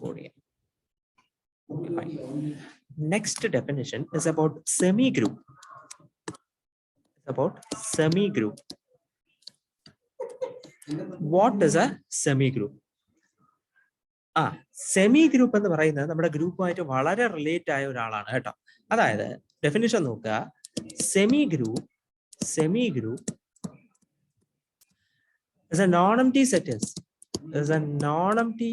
code ചെയ്യാം. Okay, fine. Next definition is about semi-group. About semi-group. What is a semi-group? Semi group എന്ന് പറയുന്നത് നമ്മുടെ ഗ്രൂപ്പുമായിട്ട് വളരെ relate ആയ ഒരാളാണ് കേട്ടോ. അതായത് ഡെഫിനിഷൻ നോക്കുക. Semi group is a non-empty set is a non-empty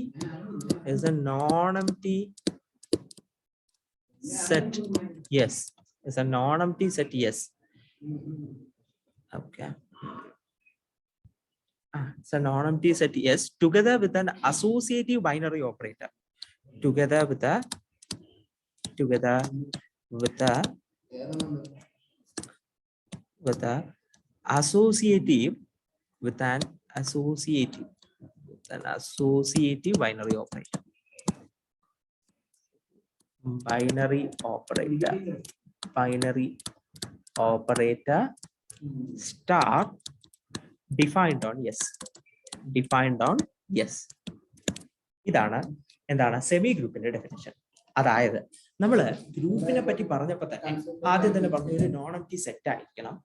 set. Yes, is a non-empty set. Yes. Okay. It's a non-empty set. Yes, together with an associative binary operator. Together with an associative binary operator. Binary operator star defined on yes. ഇതാണ് എന്താണ് semi ഗ്രൂപ്പിന്റെ definition. അതായത് നമ്മൾ ഗ്രൂപ്പിനെ പറ്റി പറഞ്ഞപ്പോൾ തന്നെ ആദ്യം തന്നെ പറഞ്ഞ ഒരു നോൺ എംപ്റ്റി സെറ്റ് ആയിരിക്കണം.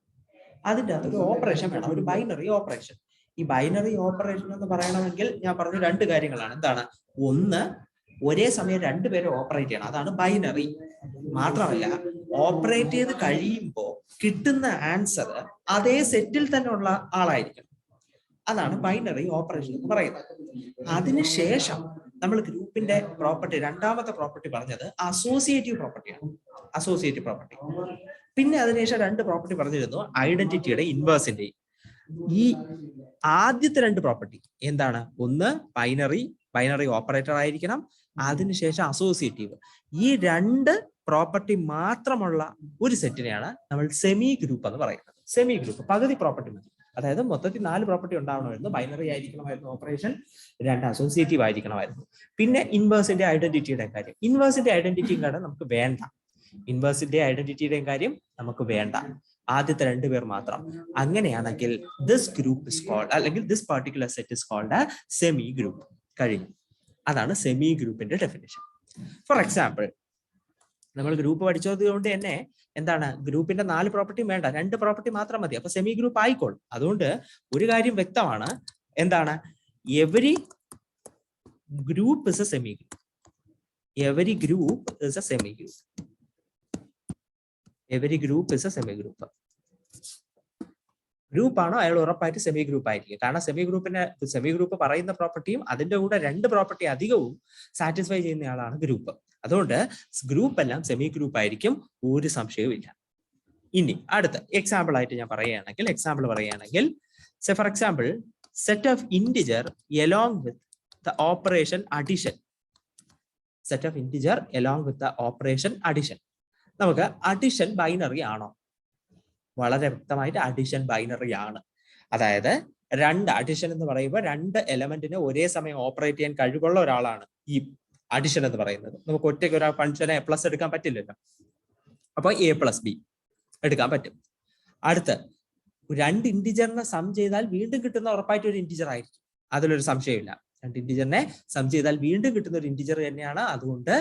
അതിൻ്റെ അകത്ത് ഒരു ഓപ്പറേഷൻ വേണം, ഒരു ബൈനറി ഓപ്പറേഷൻ. ഈ ബൈനറി ഓപ്പറേഷൻ എന്ന് പറയണമെങ്കിൽ ഞാൻ പറഞ്ഞ രണ്ട് കാര്യങ്ങളാണ്. എന്താണ്? ഒന്ന്, ഒരേ സമയം രണ്ടുപേരെ ഓപ്പറേറ്റ് ചെയ്യണം, അതാണ് ബൈനറി. മാത്രമല്ല, ഓപ്പറേറ്റ് ചെയ്ത് കഴിയുമ്പോൾ കിട്ടുന്ന ആൻസർ അതേ സെറ്റിൽ തന്നെ ഉള്ള ആളായിരിക്കണം. അതാണ് ബൈനറി ഓപ്പറേഷൻ എന്ന് പറയുന്നത്. അതിനുശേഷം നമ്മൾ ഗ്രൂപ്പിന്റെ പ്രോപ്പർട്ടി, രണ്ടാമത്തെ പ്രോപ്പർട്ടി പറഞ്ഞത് അസോസിയേറ്റീവ് പ്രോപ്പർട്ടിയാണ്. Associative property. പിന്നെ അതിനുശേഷം രണ്ട് പ്രോപ്പർട്ടി പറഞ്ഞിരുന്നു, ഐഡന്റിറ്റിയുടെ ഇൻവേഴ്സിന്റെയും. ഈ ആദ്യത്തെ രണ്ട് പ്രോപ്പർട്ടി എന്താണ്? ഒന്ന് ബൈനറി ഓപ്പറേറ്റർ ആയിരിക്കണം, അതിനുശേഷം അസോസിയേറ്റീവ്. ഈ രണ്ട് പ്രോപ്പർട്ടി മാത്രമുള്ള ഒരു സെറ്റിനെയാണ് നമ്മൾ സെമി ഗ്രൂപ്പ് എന്ന് പറയുന്നത്. സെമി ഗ്രൂപ്പ് പകുതി പ്രോപ്പർട്ടി മതി. അതായത് മൊത്തത്തിൽ 4 പ്രോപ്പർട്ടി ഉണ്ടാവണമായിരുന്നു. ബൈനറി ആയിരിക്കണമായിരുന്നു ഓപ്പറേഷൻ, 2 അസോസിയേറ്റീവ് ആയിരിക്കണമായിരുന്നു. പിന്നെ ഇൻവേഴ്സിന്റെ ഐഡന്റിറ്റിയുടെ കാര്യം, ഇൻവേഴ്സിന്റെ ഐഡന്റിറ്റിയും കാര്യം നമുക്ക് വേണ്ട. ഇൻവേഴ്സിന്റെ ഐഡന്റിറ്റിയുടെയും കാര്യം നമുക്ക് വേണ്ട, ആദ്യത്തെ 2 പേർ മാത്രം. അങ്ങനെയാണെങ്കിൽ ദിസ് ഗ്രൂപ്പ് ഇസ് കോൾഡ്, അല്ലെങ്കിൽ this particular set is called semi group. കഴിഞ്ഞു. അതാണ് സെമി ഗ്രൂപ്പിന്റെ ഡെഫിനിഷൻ. ഫോർ എക്സാമ്പിൾ, നമ്മൾ ഗ്രൂപ്പ് പഠിച്ചത് കൊണ്ട് തന്നെ എന്താണ്, ഗ്രൂപ്പിന്റെ 4 പ്രോപ്പർട്ടിയും വേണ്ട, 2 പ്രോപ്പർട്ടി മാത്രം മതി. അപ്പൊ സെമി ഗ്രൂപ്പ് ആയിക്കോളും. അതുകൊണ്ട് ഒരു കാര്യം വ്യക്തമാണ്, എന്താണ്? Every group is a semi group. Every group is a semi group. Every group is a semi group. Group ആണോ അയാൾ ഉറപ്പായിട്ട് സെമി ഗ്രൂപ്പ് ആയിരിക്കും. കാരണം സെമി ഗ്രൂപ്പ് പറയുന്ന പ്രോപ്പർട്ടിയും അതിന്റെ കൂടെ 2 പ്രോപ്പർട്ടി അധികവും സാറ്റിസ്ഫൈ ചെയ്യുന്ന ആളാണ് ഗ്രൂപ്പ്. അതുകൊണ്ട് ഗ്രൂപ്പ് എല്ലാം സെമി ഗ്രൂപ്പ് ആയിരിക്കും, ഒരു സംശയവും ഇല്ല. ഇനി അടുത്ത എക്സാമ്പിൾ ആയിട്ട് ഞാൻ പറയുകയാണെങ്കിൽ for example, set of integer along with the operation addition. Set of integer along with the operation addition. നമുക്ക് അഡിഷൻ ബൈനറി ആണോ? വളരെ വ്യക്തമായിട്ട് അഡിഷൻ ബൈനറി ആണ്. അതായത് 2 അഡിഷൻ എന്ന് പറയുമ്പോൾ 2 എലമെന്റിനെ ഒരേ സമയം ഓപ്പറേറ്റ് ചെയ്യാൻ കഴിവുള്ള ഒരാളാണ് ഈ അഡിഷൻ എന്ന് പറയുന്നത്. നമുക്ക് ഒറ്റയ്ക്ക് ഒരു ഫംഗ്ഷനെ A+ എടുക്കാൻ പറ്റില്ലല്ലോ. അപ്പൊ A+B എടുക്കാൻ പറ്റും. അടുത്ത് 2 ഇന്റിജറിനെ സം ചെയ്താൽ വീണ്ടും കിട്ടുന്ന ഉറപ്പായിട്ട് ഒരു ഇന്റിജർ ആയിരിക്കും, അതിലൊരു സംശയമില്ല. 2 ഇന്റിജറിനെ സം ചെയ്താൽ വീണ്ടും കിട്ടുന്ന ഒരു ഇന്റിജർ തന്നെയാണ്. അതുകൊണ്ട്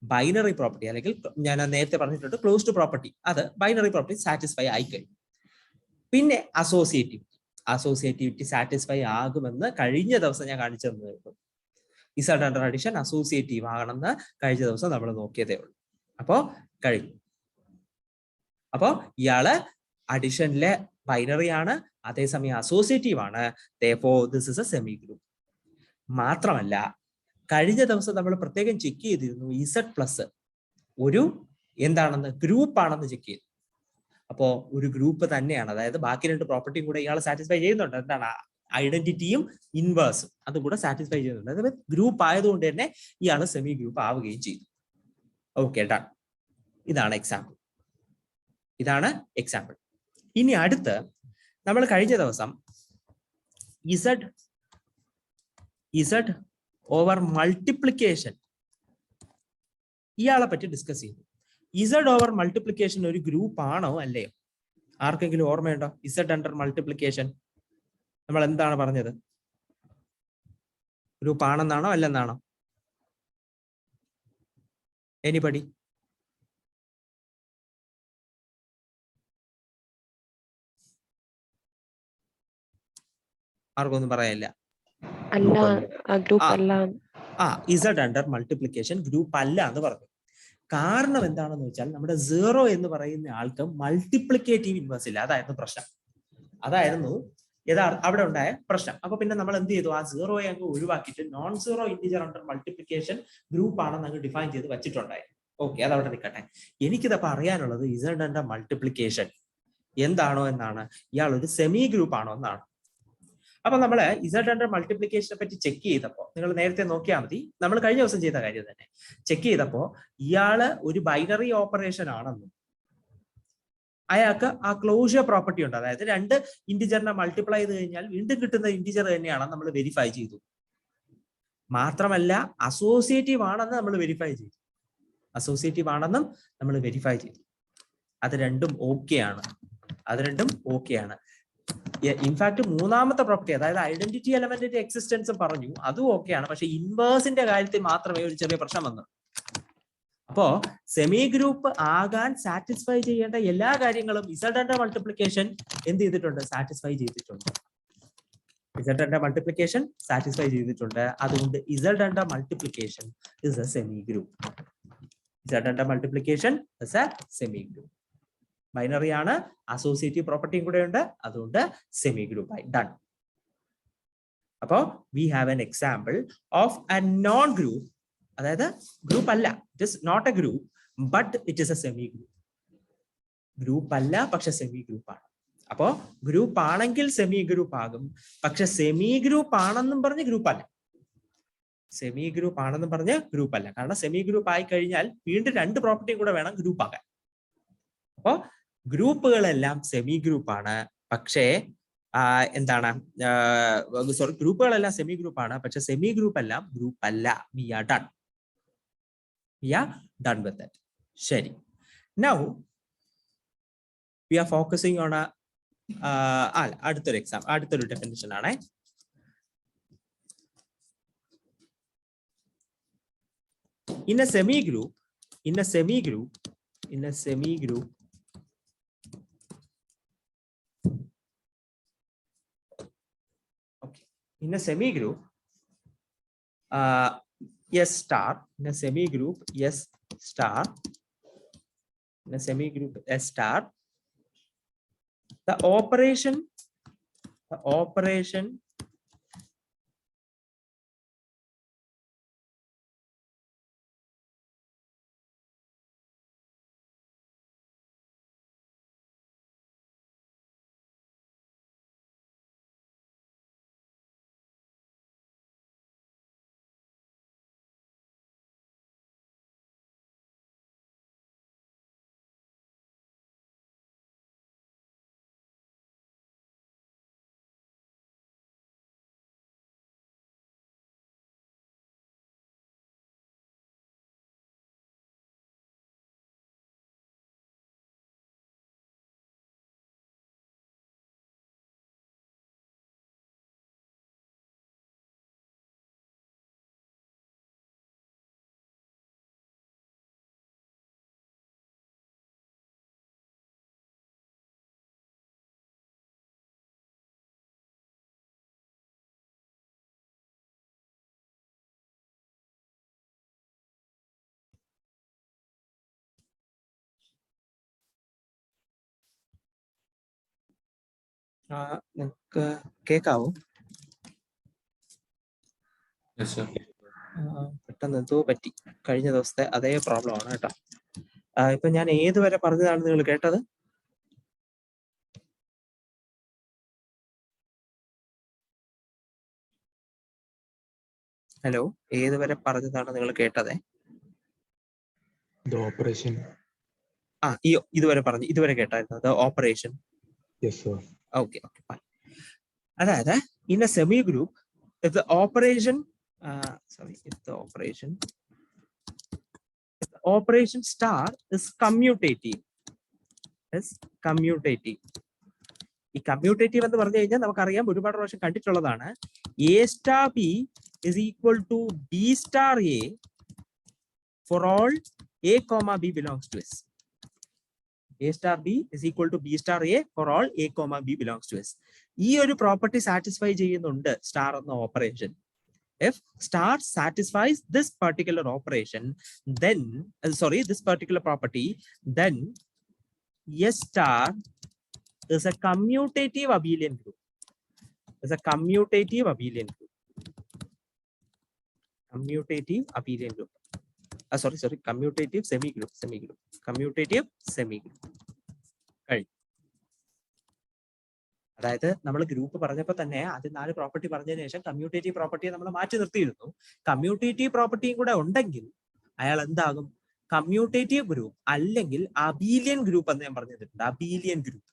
ബൈനറി പ്രോപ്പർട്ടി, അല്ലെങ്കിൽ ഞാൻ നേരത്തെ പറഞ്ഞിട്ടുണ്ട് ക്ലോസ്ഡ് പ്രോപ്പർട്ടി, അത് ബൈനറി പ്രോപ്പർട്ടി സാറ്റിസ്ഫൈ ആയി കഴിഞ്ഞു. പിന്നെ അസോസിയേറ്റിവിറ്റി സാറ്റിസ്ഫൈ ആകുമെന്ന് കഴിഞ്ഞ ദിവസം ഞാൻ കാണിച്ചു തന്നതായിരുന്നു. ഇസഡ് അണ്ടർ അഡിഷൻ അസോസിയേറ്റീവ് ആകണമെന്ന് കഴിഞ്ഞ ദിവസം നമ്മൾ നോക്കിയതേ ഉള്ളൂ. അപ്പോ കഴിഞ്ഞു. അപ്പോ ഇയാള് അഡിഷനിലെ ബൈനറി ആണ്, അതേസമയം അസോസിയേറ്റീവ് ആണ്. therefore this is a semi group. മാത്രമല്ല, കഴിഞ്ഞ ദിവസം നമ്മൾ പ്രത്യേകം ചെക്ക് ചെയ്തിരുന്നു Z+ ഒരു എന്താണെന്ന്, ഗ്രൂപ്പ് ആണെന്ന് ചെക്ക് ചെയ്തു. അപ്പോ ഒരു ഗ്രൂപ്പ് തന്നെയാണ്. അതായത് ബാക്കി 2 പ്രോപ്പർട്ടിയും കൂടെ ഇയാൾ സാറ്റിസ്ഫൈ ചെയ്യുന്നുണ്ട്. എന്താണ്? ഐഡന്റിറ്റിയും ഇൻവേഴ്സും അതും കൂടെ സാറ്റിസ്ഫൈ ചെയ്യുന്നുണ്ട്. അതായത് ഗ്രൂപ്പ് ആയതുകൊണ്ട് തന്നെ ഇയാൾ സെമി ഗ്രൂപ്പ് ആവുകയും ചെയ്തു. Okay, done. ഇതാണ് എക്സാമ്പിൾ. ഇനി അടുത്ത് നമ്മൾ കഴിഞ്ഞ ദിവസം Z ഓവർ മൾട്ടിപ്ലിക്കേഷൻ ഇയാളെ പറ്റി ഡിസ്കസ് ചെയ്തു. Z ഓവർ മൾട്ടിപ്ലിക്കേഷൻ ഒരു ഗ്രൂപ്പ് ആണോ അല്ലയോ? ആർക്കെങ്കിലും ഓർമ്മയുണ്ടോ? Z അണ്ടർ മൾട്ടിപ്ലിക്കേഷൻ നമ്മൾ എന്താണ് പറഞ്ഞത്? ഗ്രൂപ്പ് ആണെന്നാണോ അല്ലെന്നാണോ? എനിബഡി? ആർക്കൊന്നും പറയാനില്ല. ഇസഡ് അണ്ടർ മൾട്ടിപ്ലിക്കേഷൻ ഗ്രൂപ്പ് അല്ല എന്ന് പറഞ്ഞു. കാരണം എന്താണെന്ന് വെച്ചാൽ നമ്മുടെ 0 എന്ന് പറയുന്ന ആൾക്ക് മൾട്ടിപ്ലിക്കേറ്റീവ് ഇൻവേഴ്സ് ഇല്ല. അതായിരുന്നു പ്രശ്നം. അതായിരുന്നു അവിടെ ഉണ്ടായ പ്രശ്നം. അപ്പൊ പിന്നെ നമ്മൾ എന്ത് ചെയ്തു? ആ 0 അങ്ങ് ഒഴിവാക്കിയിട്ട് non zero integer under multiplication group ആണെന്ന് അങ്ങ് ഡിഫൈൻ ചെയ്ത് വെച്ചിട്ടുണ്ടായി. ഓക്കെ, അതവിടെ നിൽക്കട്ടെ. എനിക്കിതപ്പോ അറിയാനുള്ളത് ഇസഡ് അണ്ടർ മൾട്ടിപ്ലിക്കേഷൻ എന്താണോ എന്നാണ്, ഇയാൾ ഒരു സെമി ഗ്രൂപ്പ് ആണോ എന്നാണ്. അപ്പൊ നമ്മള് ഇസഡ് അണ്ടർ മൾട്ടിപ്ലിക്കേഷനെ പറ്റി ചെക്ക് ചെയ്തപ്പോ, നിങ്ങൾ നേരത്തെ നോക്കിയാൽ മതി, നമ്മൾ കഴിഞ്ഞ ദിവസം ചെയ്ത കാര്യം തന്നെ ചെക്ക് ചെയ്തപ്പോ ഇയാള് ഒരു ബൈനറി ഓപ്പറേഷൻ ആണെന്നും അയാൾക്ക് ആ ക്ലോഷ്യർ പ്രോപ്പർട്ടി ഉണ്ട്. അതായത് 2 ഇന്റിജറിനെ മൾട്ടിപ്ലൈ ചെയ്ത് കഴിഞ്ഞാൽ വീണ്ടും കിട്ടുന്ന ഇന്റിജർ തന്നെയാണ് നമ്മൾ വെരിഫൈ ചെയ്തു. മാത്രമല്ല അസോസിയേറ്റീവ് ആണെന്ന് നമ്മൾ വെരിഫൈ ചെയ്തു. അത് രണ്ടും ഓക്കെ ആണ്. ഇൻഫാക്ട് മൂന്നാമത്തെ പ്രോപ്പർട്ടി, അതായത് ഐഡന്റിറ്റി എലമെന്റിന്റെ എക്സിസ്റ്റൻസ് പറഞ്ഞു, അതും ഓക്കെയാണ്. പക്ഷെ ഇൻവേഴ്സിന്റെ കാര്യത്തിൽ മാത്രമേ ഒരു ചെറിയ പ്രശ്നം വന്നു. അപ്പോ സെമി ഗ്രൂപ്പ് ആകാൻ സാറ്റിസ്ഫൈ ചെയ്യേണ്ട എല്ലാ കാര്യങ്ങളും ഇസഡ് അണ്ടർ മൾട്ടിപ്ലിക്കേഷൻ എന്ത് ചെയ്തിട്ടുണ്ട്? സാറ്റിസ്ഫൈ ചെയ്തിട്ടുണ്ട്. അതുകൊണ്ട് Z under multiplication is a semi group. Binary ആണ്, അസോസിയേറ്റീവ് പ്രോപ്പർട്ടിയും കൂടെ ഉണ്ട്, അതുകൊണ്ട് സെമി ഗ്രൂപ്പ് ആയി. ഡൺ. അപ്പോ we have an example of a non group, അതായത് ഗ്രൂപ്പ് അല്ല, it is not a group but it is a semi group. Group അല്ല പക്ഷെ സെമി ഗ്രൂപ്പ് ആണ്. അപ്പോ ഗ്രൂപ്പ് ആണെങ്കിൽ സെമി ഗ്രൂപ്പ് ആകും, പക്ഷെ സെമി ഗ്രൂപ്പ് ആണെന്നും പറഞ്ഞ് ഗ്രൂപ്പ് അല്ല. കാരണം സെമി ഗ്രൂപ്പ് ആയി കഴിഞ്ഞാൽ വീണ്ടും 2 പ്രോപ്പർട്ടിയും കൂടെ വേണം ഗ്രൂപ്പ് ആകാൻ. അപ്പോ ഗ്രൂപ്പുകളെല്ലാം സെമി ഗ്രൂപ്പ് ആണ്, പക്ഷേ ഗ്രൂപ്പുകളെല്ലാം സെമി ഗ്രൂപ്പ് ആണ്, പക്ഷെ സെമി ഗ്രൂപ്പ് എല്ലാം ഗ്രൂപ്പ് അല്ല. We are done with it. ശരി, now we are focusing on അടുത്തൊരു ഡെഫിനിഷൻ ആണ്. In a semi group, in a semi group, S star, in a semi group S star, the operation നിങ്ങൾക്ക് കേൾക്കാവോ? പെട്ടെന്ന് എന്തോ പറ്റി. കഴിഞ്ഞ ദിവസത്തെ അതേ പ്രോബ്ലം ആണ് കേട്ടോ. ഇപ്പൊ ഞാൻ ഏതുവരെ പറഞ്ഞതാണ് നിങ്ങൾ കേട്ടത്? ഹലോ, ഏതുവരെ പറഞ്ഞതാണ് നിങ്ങൾ കേട്ടത്? ഓപ്പറേഷൻ. ഇതുവരെ കേട്ടായിരുന്നു ഓപ്പറേഷൻ. ഓക്കെ, അതായത് in A semi group if the operation star is commutative. ഈ കമ്മ്യൂട്ടേറ്റീവ് എന്ന് പറഞ്ഞു കഴിഞ്ഞാൽ നമുക്കറിയാം, ഒരുപാട് പ്രാവശ്യം കണ്ടിട്ടുള്ളതാണ്. A star B is equal to B star A for all A comma B belongs to S. A star B is equal to B star A for all A comma B belongs to S. ഈ ഒരു property satisfy ചെയ്യുന്നുണ്ട് star എന്ന operation. If star satisfies this particular operation, then this particular property, then S star is a commutative abelian group. Is a commutative abelian group. Commutative abelian group. Commutative semi-group. Commutative semi-group. അതായത് നമ്മൾ group പറഞ്ഞപ്പോൾ തന്നെ അത് 4 property പറഞ്ഞതിന് ശേഷം commutative പ്രോപ്പർട്ടിയെ നമ്മൾ മാറ്റി നിർത്തിയിരുന്നു. കമ്മ്യൂട്ടേറ്റീവ് പ്രോപ്പർട്ടിയും കൂടെ ഉണ്ടെങ്കിൽ അയാൾ എന്താകും? കമ്മ്യൂട്ടേറ്റീവ് ഗ്രൂപ്പ് അല്ലെങ്കിൽ അബീലിയൻ ഗ്രൂപ്പ് എന്ന് ഞാൻ പറഞ്ഞിട്ടുണ്ട്. Abelian group.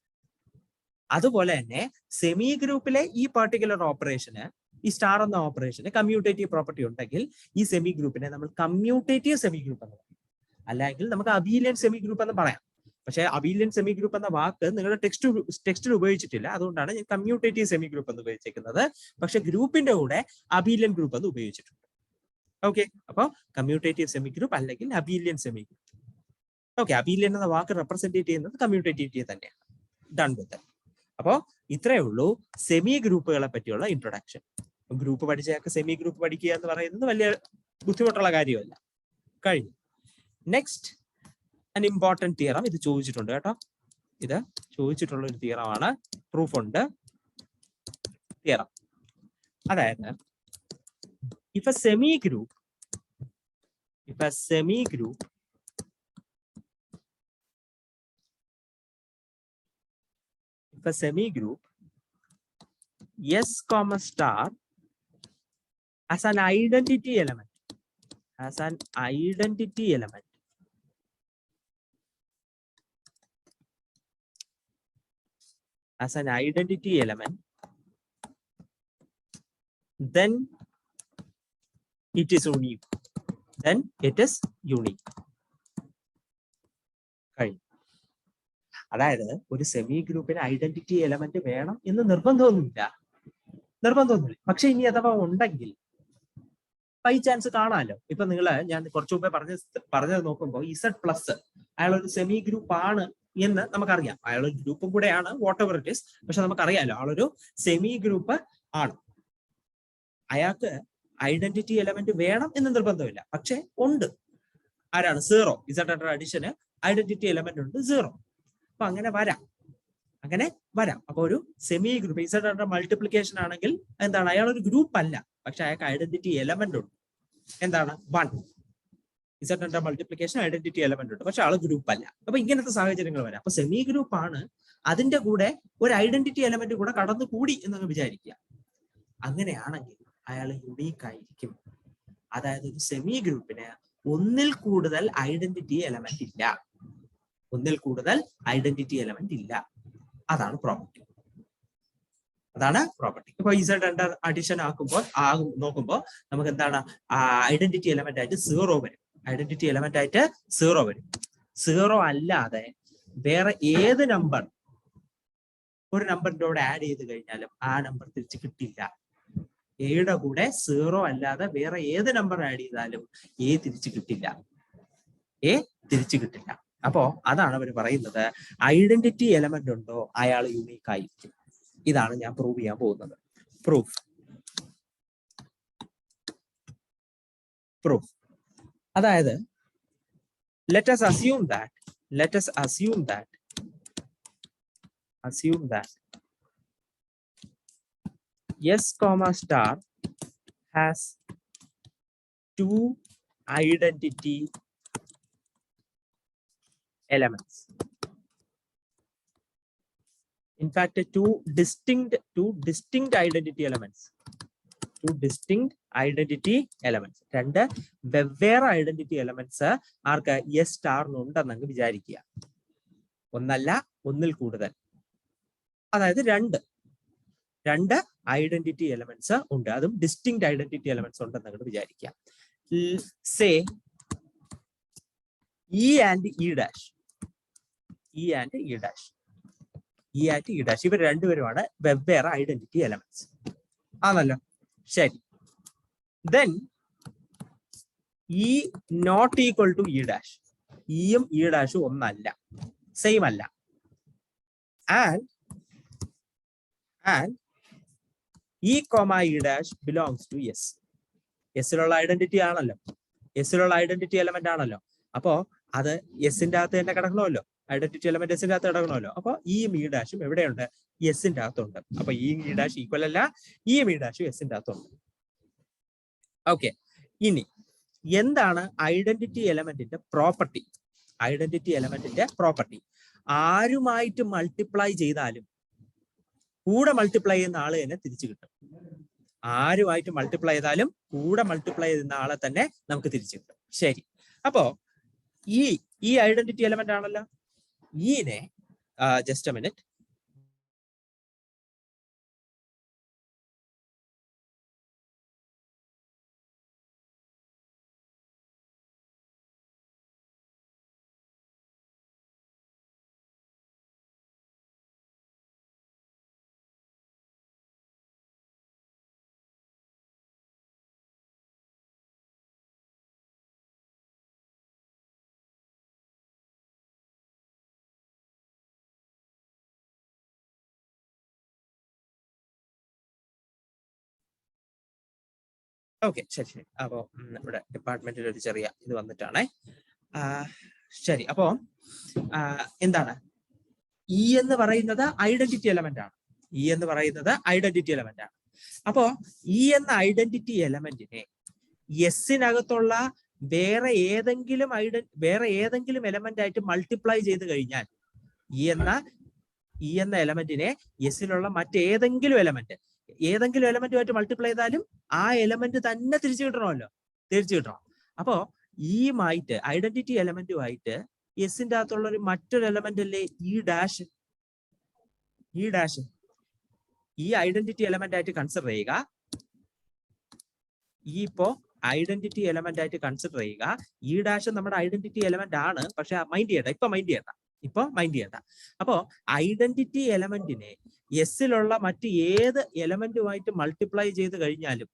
അതുപോലെ തന്നെ സെമി ഗ്രൂപ്പിലെ ഈ പർട്ടിക്കുലർ ഓപ്പറേഷന്, ഈ സ്റ്റാർ എന്ന ഓപ്പറേഷന് കമ്മ്യൂട്ടേറ്റീവ് പ്രോപ്പർട്ടി ഉണ്ടെങ്കിൽ ഈ സെമി ഗ്രൂപ്പിനെ നമ്മൾ കമ്മ്യൂട്ടേറ്റീവ് സെമി ഗ്രൂപ്പ് എന്ന് പറയും. അല്ലെങ്കിൽ നമുക്ക് അബീലിയൻ സെമി ഗ്രൂപ്പ് എന്ന് പറയാം. പക്ഷേ അബീലിയൻ സെമി ഗ്രൂപ്പ് എന്ന വാക്ക് നിങ്ങളുടെ ടെക്സ്റ്റിൽ ഉപയോഗിച്ചിട്ടില്ല. അതുകൊണ്ടാണ് ഞാൻ കമ്മ്യൂട്ടേറ്റീവ് സെമി ഗ്രൂപ്പ് എന്ന് ഉപയോഗിച്ചിരിക്കുന്നത്. പക്ഷെ ഗ്രൂപ്പിന്റെ കൂടെ അബീലിയൻ ഗ്രൂപ്പ് എന്ന് ഉപയോഗിച്ചിട്ടുണ്ട്. ഓക്കെ, അപ്പോൾ കമ്മ്യൂട്ടേറ്റീവ് സെമി ഗ്രൂപ്പ് അല്ലെങ്കിൽ Abelian semi group. Okay, Abelian എന്ന വാക്ക് റെപ്രസെന്റ് ചെയ്യുന്നത് കമ്മ്യൂട്ടേറ്റിവിറ്റി തന്നെയാണ്. Done with. അപ്പോൾ ഇത്രയേ ഉള്ളൂ സെമി ഗ്രൂപ്പുകളെ പറ്റിയുള്ള ഇൻട്രൊഡക്ഷൻ. ഗ്രൂപ്പ് പഠിച്ചയാൾക്ക് സെമി ഗ്രൂപ്പ് പഠിക്കുക എന്ന് പറയുന്നത് വലിയ ബുദ്ധിമുട്ടുള്ള കാര്യമല്ല. കഴിഞ്ഞു. Next an important theorem. ഇത് ചോദിച്ചിട്ടുണ്ട് കേട്ടോ. ഇത് ചോദിച്ചിട്ടുള്ള ഒരു തിയറമാണ്. പ്രൂഫ് ഉണ്ട്. തിയറം അതായത് if a semi group S comma star as an identity element, then it is unique. അതായത് ഒരു സെമി ഗ്രൂപ്പിന് ഐഡന്റിറ്റി എലമെന്റ് വേണം എന്ന് നിർബന്ധമൊന്നുമില്ല. പക്ഷെ ഇനി അഥവാ ഉണ്ടെങ്കിൽ ബൈ ചാൻസ് കാണാമല്ലോ. ഇപ്പൊ ഞാൻ കുറച്ചു മുമ്പേ പറഞ്ഞത് നോക്കുമ്പോൾ Z+ അയാൾ ഒരു സെമി ഗ്രൂപ്പ് ആണ് എന്ന് നമുക്കറിയാം. അയാൾ ഒരു ഗ്രൂപ്പും കൂടെയാണ്, വാട്ട് എവർ ഇറ്റ് ഈസ്. പക്ഷെ നമുക്കറിയാലോ ആളൊരു സെമി ഗ്രൂപ്പ് ആണ്. അയാൾക്ക് ഐഡന്റിറ്റി എലമെന്റ് വേണം എന്ന് നിർബന്ധമില്ല. പക്ഷെ ഉണ്ട്. ആരാണ്? 0. Z അഡിഷന് ഐഡന്റിറ്റി എലമെന്റ് ഉണ്ട് 0. അപ്പൊ അങ്ങനെ വരാം. അപ്പൊ ഒരു സെമി ഗ്രൂപ്പ് Z മൾട്ടിപ്ലിക്കേഷൻ ആണെങ്കിൽ എന്താണ്? അയാൾ ഒരു ഗ്രൂപ്പ് അല്ല, പക്ഷെ അയാൾക്ക് ഐഡന്റിറ്റി എലമെന്റ് ഉണ്ട്. എന്താണ്? 1. Z മൾട്ടിപ്ലിക്കേഷൻ ഐഡന്റിറ്റി എലമെന്റ് ഉണ്ട്, പക്ഷെ ആള് ഗ്രൂപ്പ് അല്ല. അപ്പൊ ഇങ്ങനത്തെ സാഹചര്യങ്ങൾ വരാം. അപ്പൊ സെമി ഗ്രൂപ്പ് ആണ്, അതിന്റെ കൂടെ ഒരു ഐഡന്റിറ്റി എലമെന്റ് കൂടെ കടന്നു കൂടി എന്ന് വിചാരിക്കുക. അങ്ങനെയാണെങ്കിൽ അയാൾ യുണീക്ക് ആയിരിക്കും. അതായത് ഒരു സെമി ഗ്രൂപ്പിന് ഒന്നിൽ കൂടുതൽ ഐഡന്റിറ്റി എലമെന്റ് ഇല്ല. അതാണ് പ്രോപ്പർട്ടി. ഇപ്പൊ Z അഡിഷൻ നോക്കുമ്പോൾ നമുക്ക് എന്താണ്? ഐഡന്റിറ്റി എലമെന്റ് ആയിട്ട് 0 വരും. 0 അല്ലാതെ വേറെ ഏത് നമ്പർ, ഒരു നമ്പറിന്റെ കൂടെ ആഡ് ചെയ്ത് കഴിഞ്ഞാലും ആ നമ്പർ തിരിച്ച് കിട്ടില്ല. എയുടെ കൂടെ 0 അല്ലാതെ വേറെ ഏത് നമ്പർ ആഡ് ചെയ്താലും എ തിരിച്ചു കിട്ടില്ല. അപ്പോ അതാണ് അവർ പറയുന്നത്, ഐഡന്റിറ്റി എലമെന്റ് ഉണ്ടോ അയാൾ യൂണീക്ക് ആയിരിക്കും. ഇതാണ് ഞാൻ പ്രൂവ് ചെയ്യാൻ പോകുന്നത്. പ്രൂഫ് അതായത് let us assume that S comma star has 2 identity elements. In fact, two distinct identity elements. രണ്ട് വെവ്വേറെ ഐഡന്റിറ്റി എലമെന്റ്സ് ആർക്ക്? S സ്റ്റാറിനുണ്ടെന്നങ്ങ് വിചാരിക്കുക. ഒന്നല്ല, ഒന്നിൽ കൂടുതൽ. അതായത് രണ്ട് ഐഡന്റിറ്റി എലമെന്റ്സ് ഉണ്ട്, അതും ഡിസ്റ്റിങ്ക്ട് ഐഡന്റിറ്റി എലമെന്റ്സ് ഉണ്ടെന്നങ്ങ് വിചാരിക്കുക. Say E and E dash. ഇവർ രണ്ടുപേരുമാണ് വെവ്വേറെ ഐഡന്റിറ്റി എലമെന്റ്സ് ആണല്ലോ. ശരി. Then E not equal to E dash. ഇയും ഇ ഡാഷും ഒന്നല്ല, സെയിം അല്ല. And E comma E dash belongs to S. എസിലുള്ള ഐഡന്റിറ്റി ആണല്ലോ, എസിലുള്ള ഐഡന്റിറ്റി എലമെന്റ് ആണല്ലോ. അപ്പോ അത് എസിന്റെ അകത്ത് തന്നെ കിടക്കണമല്ലോ, ഐഡന്റിറ്റി എലമെന്റ് എസിന്റെ അകത്ത് കിടക്കണമല്ലോ. അപ്പൊ ഈ ഇ ഡാഷും എവിടെയുണ്ട്? എസിന്റെ അകത്തുണ്ട്. അപ്പൊ ഈ ഇ ഡാഷ് ഈക്വൽ അല്ല, ഈ ഇ ഡാഷും എസിന്റെ അകത്തുണ്ട്. ഓക്കെ, ഇനി എന്താണ് ഐഡന്റിറ്റി എലമെന്റിന്റെ പ്രോപ്പർട്ടി? ഐഡന്റിറ്റി എലമെന്റിന്റെ പ്രോപ്പർട്ടി ആരുമായിട്ട് മൾട്ടിപ്ലൈ ചെയ്താലും കൂടെ മൾട്ടിപ്ലൈ ചെയ്യുന്ന ആള് തന്നെ തിരിച്ചു കിട്ടും. ആരുമായിട്ട് മൾട്ടിപ്ലൈ ചെയ്താലും കൂടെ മൾട്ടിപ്ലൈ ചെയ്യുന്ന ആളെ തന്നെ നമുക്ക് തിരിച്ചു കിട്ടും. ശരി, അപ്പോ ഈ ഐഡന്റിറ്റി എലമെന്റ് ആണല്ലോ. ഈനെ ജസ്റ്റ് എ മിനിറ്റ്, ഓക്കെ, ശരി. അപ്പോ ഇവിടെ ഡിപ്പാർട്ട്മെന്റിൽ ഒരു ചെറിയ ഇത് വന്നിട്ടാണേ. ശരി, അപ്പോ എന്താണ് ഇ എന്ന് പറയുന്നത്? ഐഡന്റിറ്റി എലമെന്റ് ആണ്. ഇ എന്ന് പറയുന്നത് ഐഡന്റിറ്റി എലമെന്റ് ആണ്. അപ്പോ ഇ എന്ന ഐഡന്റിറ്റി എലമെന്റിനെ എസിനകത്തുള്ള വേറെ ഏതെങ്കിലും എലമെന്റ് ആയിട്ട് മൾട്ടിപ്ലൈ ചെയ്ത് കഴിഞ്ഞാൽ ഇ എന്ന എലമെന്റിനെ എസിലുള്ള മറ്റേതെങ്കിലും എലമെന്റുമായിട്ട് മൾട്ടിപ്ലൈ ചെയ്താലും ആ എലമെന്റ് തന്നെ തിരിച്ചു കിട്ടണമല്ലോ, തിരിച്ചു കിട്ടണം. അപ്പോ ഈയുമായിട്ട് ഐഡന്റിറ്റി എലമെന്റുമായിട്ട് എസിന്റെ അകത്തുള്ള മറ്റൊരു എലമെന്റ് അല്ലേ ഈ ഡാഷ്. ഈ ഐഡന്റിറ്റി എലമെന്റ് ആയിട്ട് കൺസിഡർ ചെയ്യുക. ഇപ്പോ ഐഡന്റിറ്റി എലമെന്റ് ആയിട്ട് കൺസിഡർ ചെയ്യുക. ഈ ഡാഷ് നമ്മുടെ ഐഡന്റിറ്റി എലമെന്റ് ആണ്, പക്ഷെ മൈൻഡ് ചെയ്യണ്ട. ഇപ്പൊ മൈൻഡ് ചെയ്യണ്ട. അപ്പോ ഐഡന്റിറ്റി എലമെന്റിനെ എസിലുള്ള മറ്റ് ഏത് എലമെന്റുമായിട്ട് മൾട്ടിപ്ലൈ ചെയ്ത് കഴിഞ്ഞാലും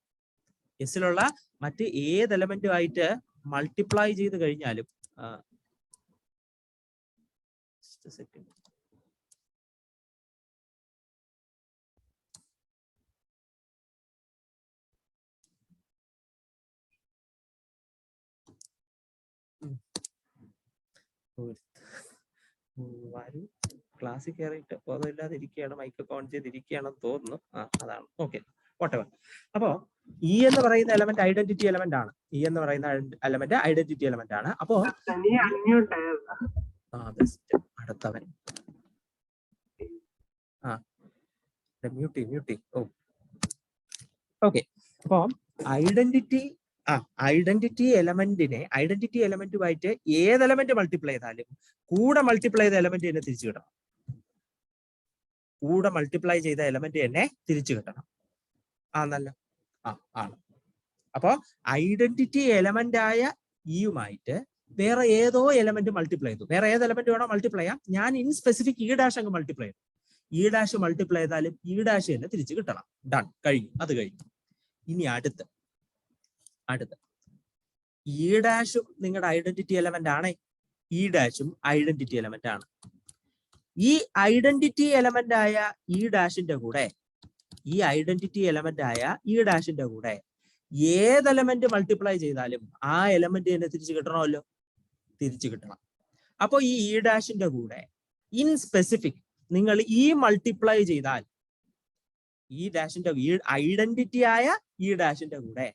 ക്ലാസ്സിൽ കയറിയിട്ട് ബോധമില്ലാതെ ഇരിക്കുകയാണ്, മൈക്കൊക്കെ ഓൺ ചെയ്തിരിക്കുകയാണെന്ന് തോന്നുന്നു. അതാണ്. Okay, whatever. അപ്പോ ഇ എന്ന് പറയുന്ന എലമെന്റ് ഐഡന്റിറ്റി എലമെന്റ് ആണ്. അപ്പോ അടുത്തവൻ മ്യൂട്ടി. ഓക്കെ, അപ്പോ ഐഡന്റിറ്റി എലമെന്റുമായിട്ട് ഏത് എലമെന്റ് മൾട്ടിപ്ലൈ ചെയ്താലും കൂടെ മൾട്ടിപ്ലൈ ചെയ്ത എലമെന്റ് തന്നെ തിരിച്ചു കിട്ടണം. ആണല്ലോ. ആണ്. അപ്പോ ഐഡന്റിറ്റി എലമെന്റ് ആയ ഇയുമായിട്ട് വേറെ ഏതോ എലമെന്റ് മൾട്ടിപ്ലൈ ചെയ്തു. വേറെ ഏത് എലമെന്റ് വേണോ മൾട്ടിപ്ലൈ ചെയ്യാം. ഞാൻ ഇൻ സ്പെസിഫിക് ഇ ഡാഷ് അങ്ങ് മൾട്ടിപ്ലൈ ചെയ്തു. ഇ ഡാഷ് മൾട്ടിപ്ലൈ ചെയ്താലും ഇ ഡാഷ് തന്നെ തിരിച്ചു കിട്ടണം. ഡൺ, കഴിഞ്ഞു. അത് കഴിഞ്ഞു. ഇനി അടുത്ത് ഇ ഡാഷും നിങ്ങളുടെ ഐഡന്റിറ്റി എലമെന്റ് ആണ്. ഇ ഡാഷും ഐഡന്റിറ്റി എലമെന്റ് ആണ്. ഈ ഐഡന്റിറ്റി എലമെന്റ് ആയ ഇ ഡാഷിന്റെ കൂടെ ഏത് എലമെന്റ് മൾട്ടിപ്ലൈ ചെയ്താലും ആ എലമെന്റ് തന്നെ തിരിച്ചു കിട്ടണമല്ലോ, തിരിച്ചു കിട്ടണം. അപ്പൊ ഈ ഇ ഡാഷിന്റെ കൂടെ ഇൻ സ്പെസിഫിക് നിങ്ങൾ ഈ മൾട്ടിപ്ലൈ ചെയ്താൽ ഐഡന്റിറ്റി ആയ ഇ ഡാഷിന്റെ കൂടെ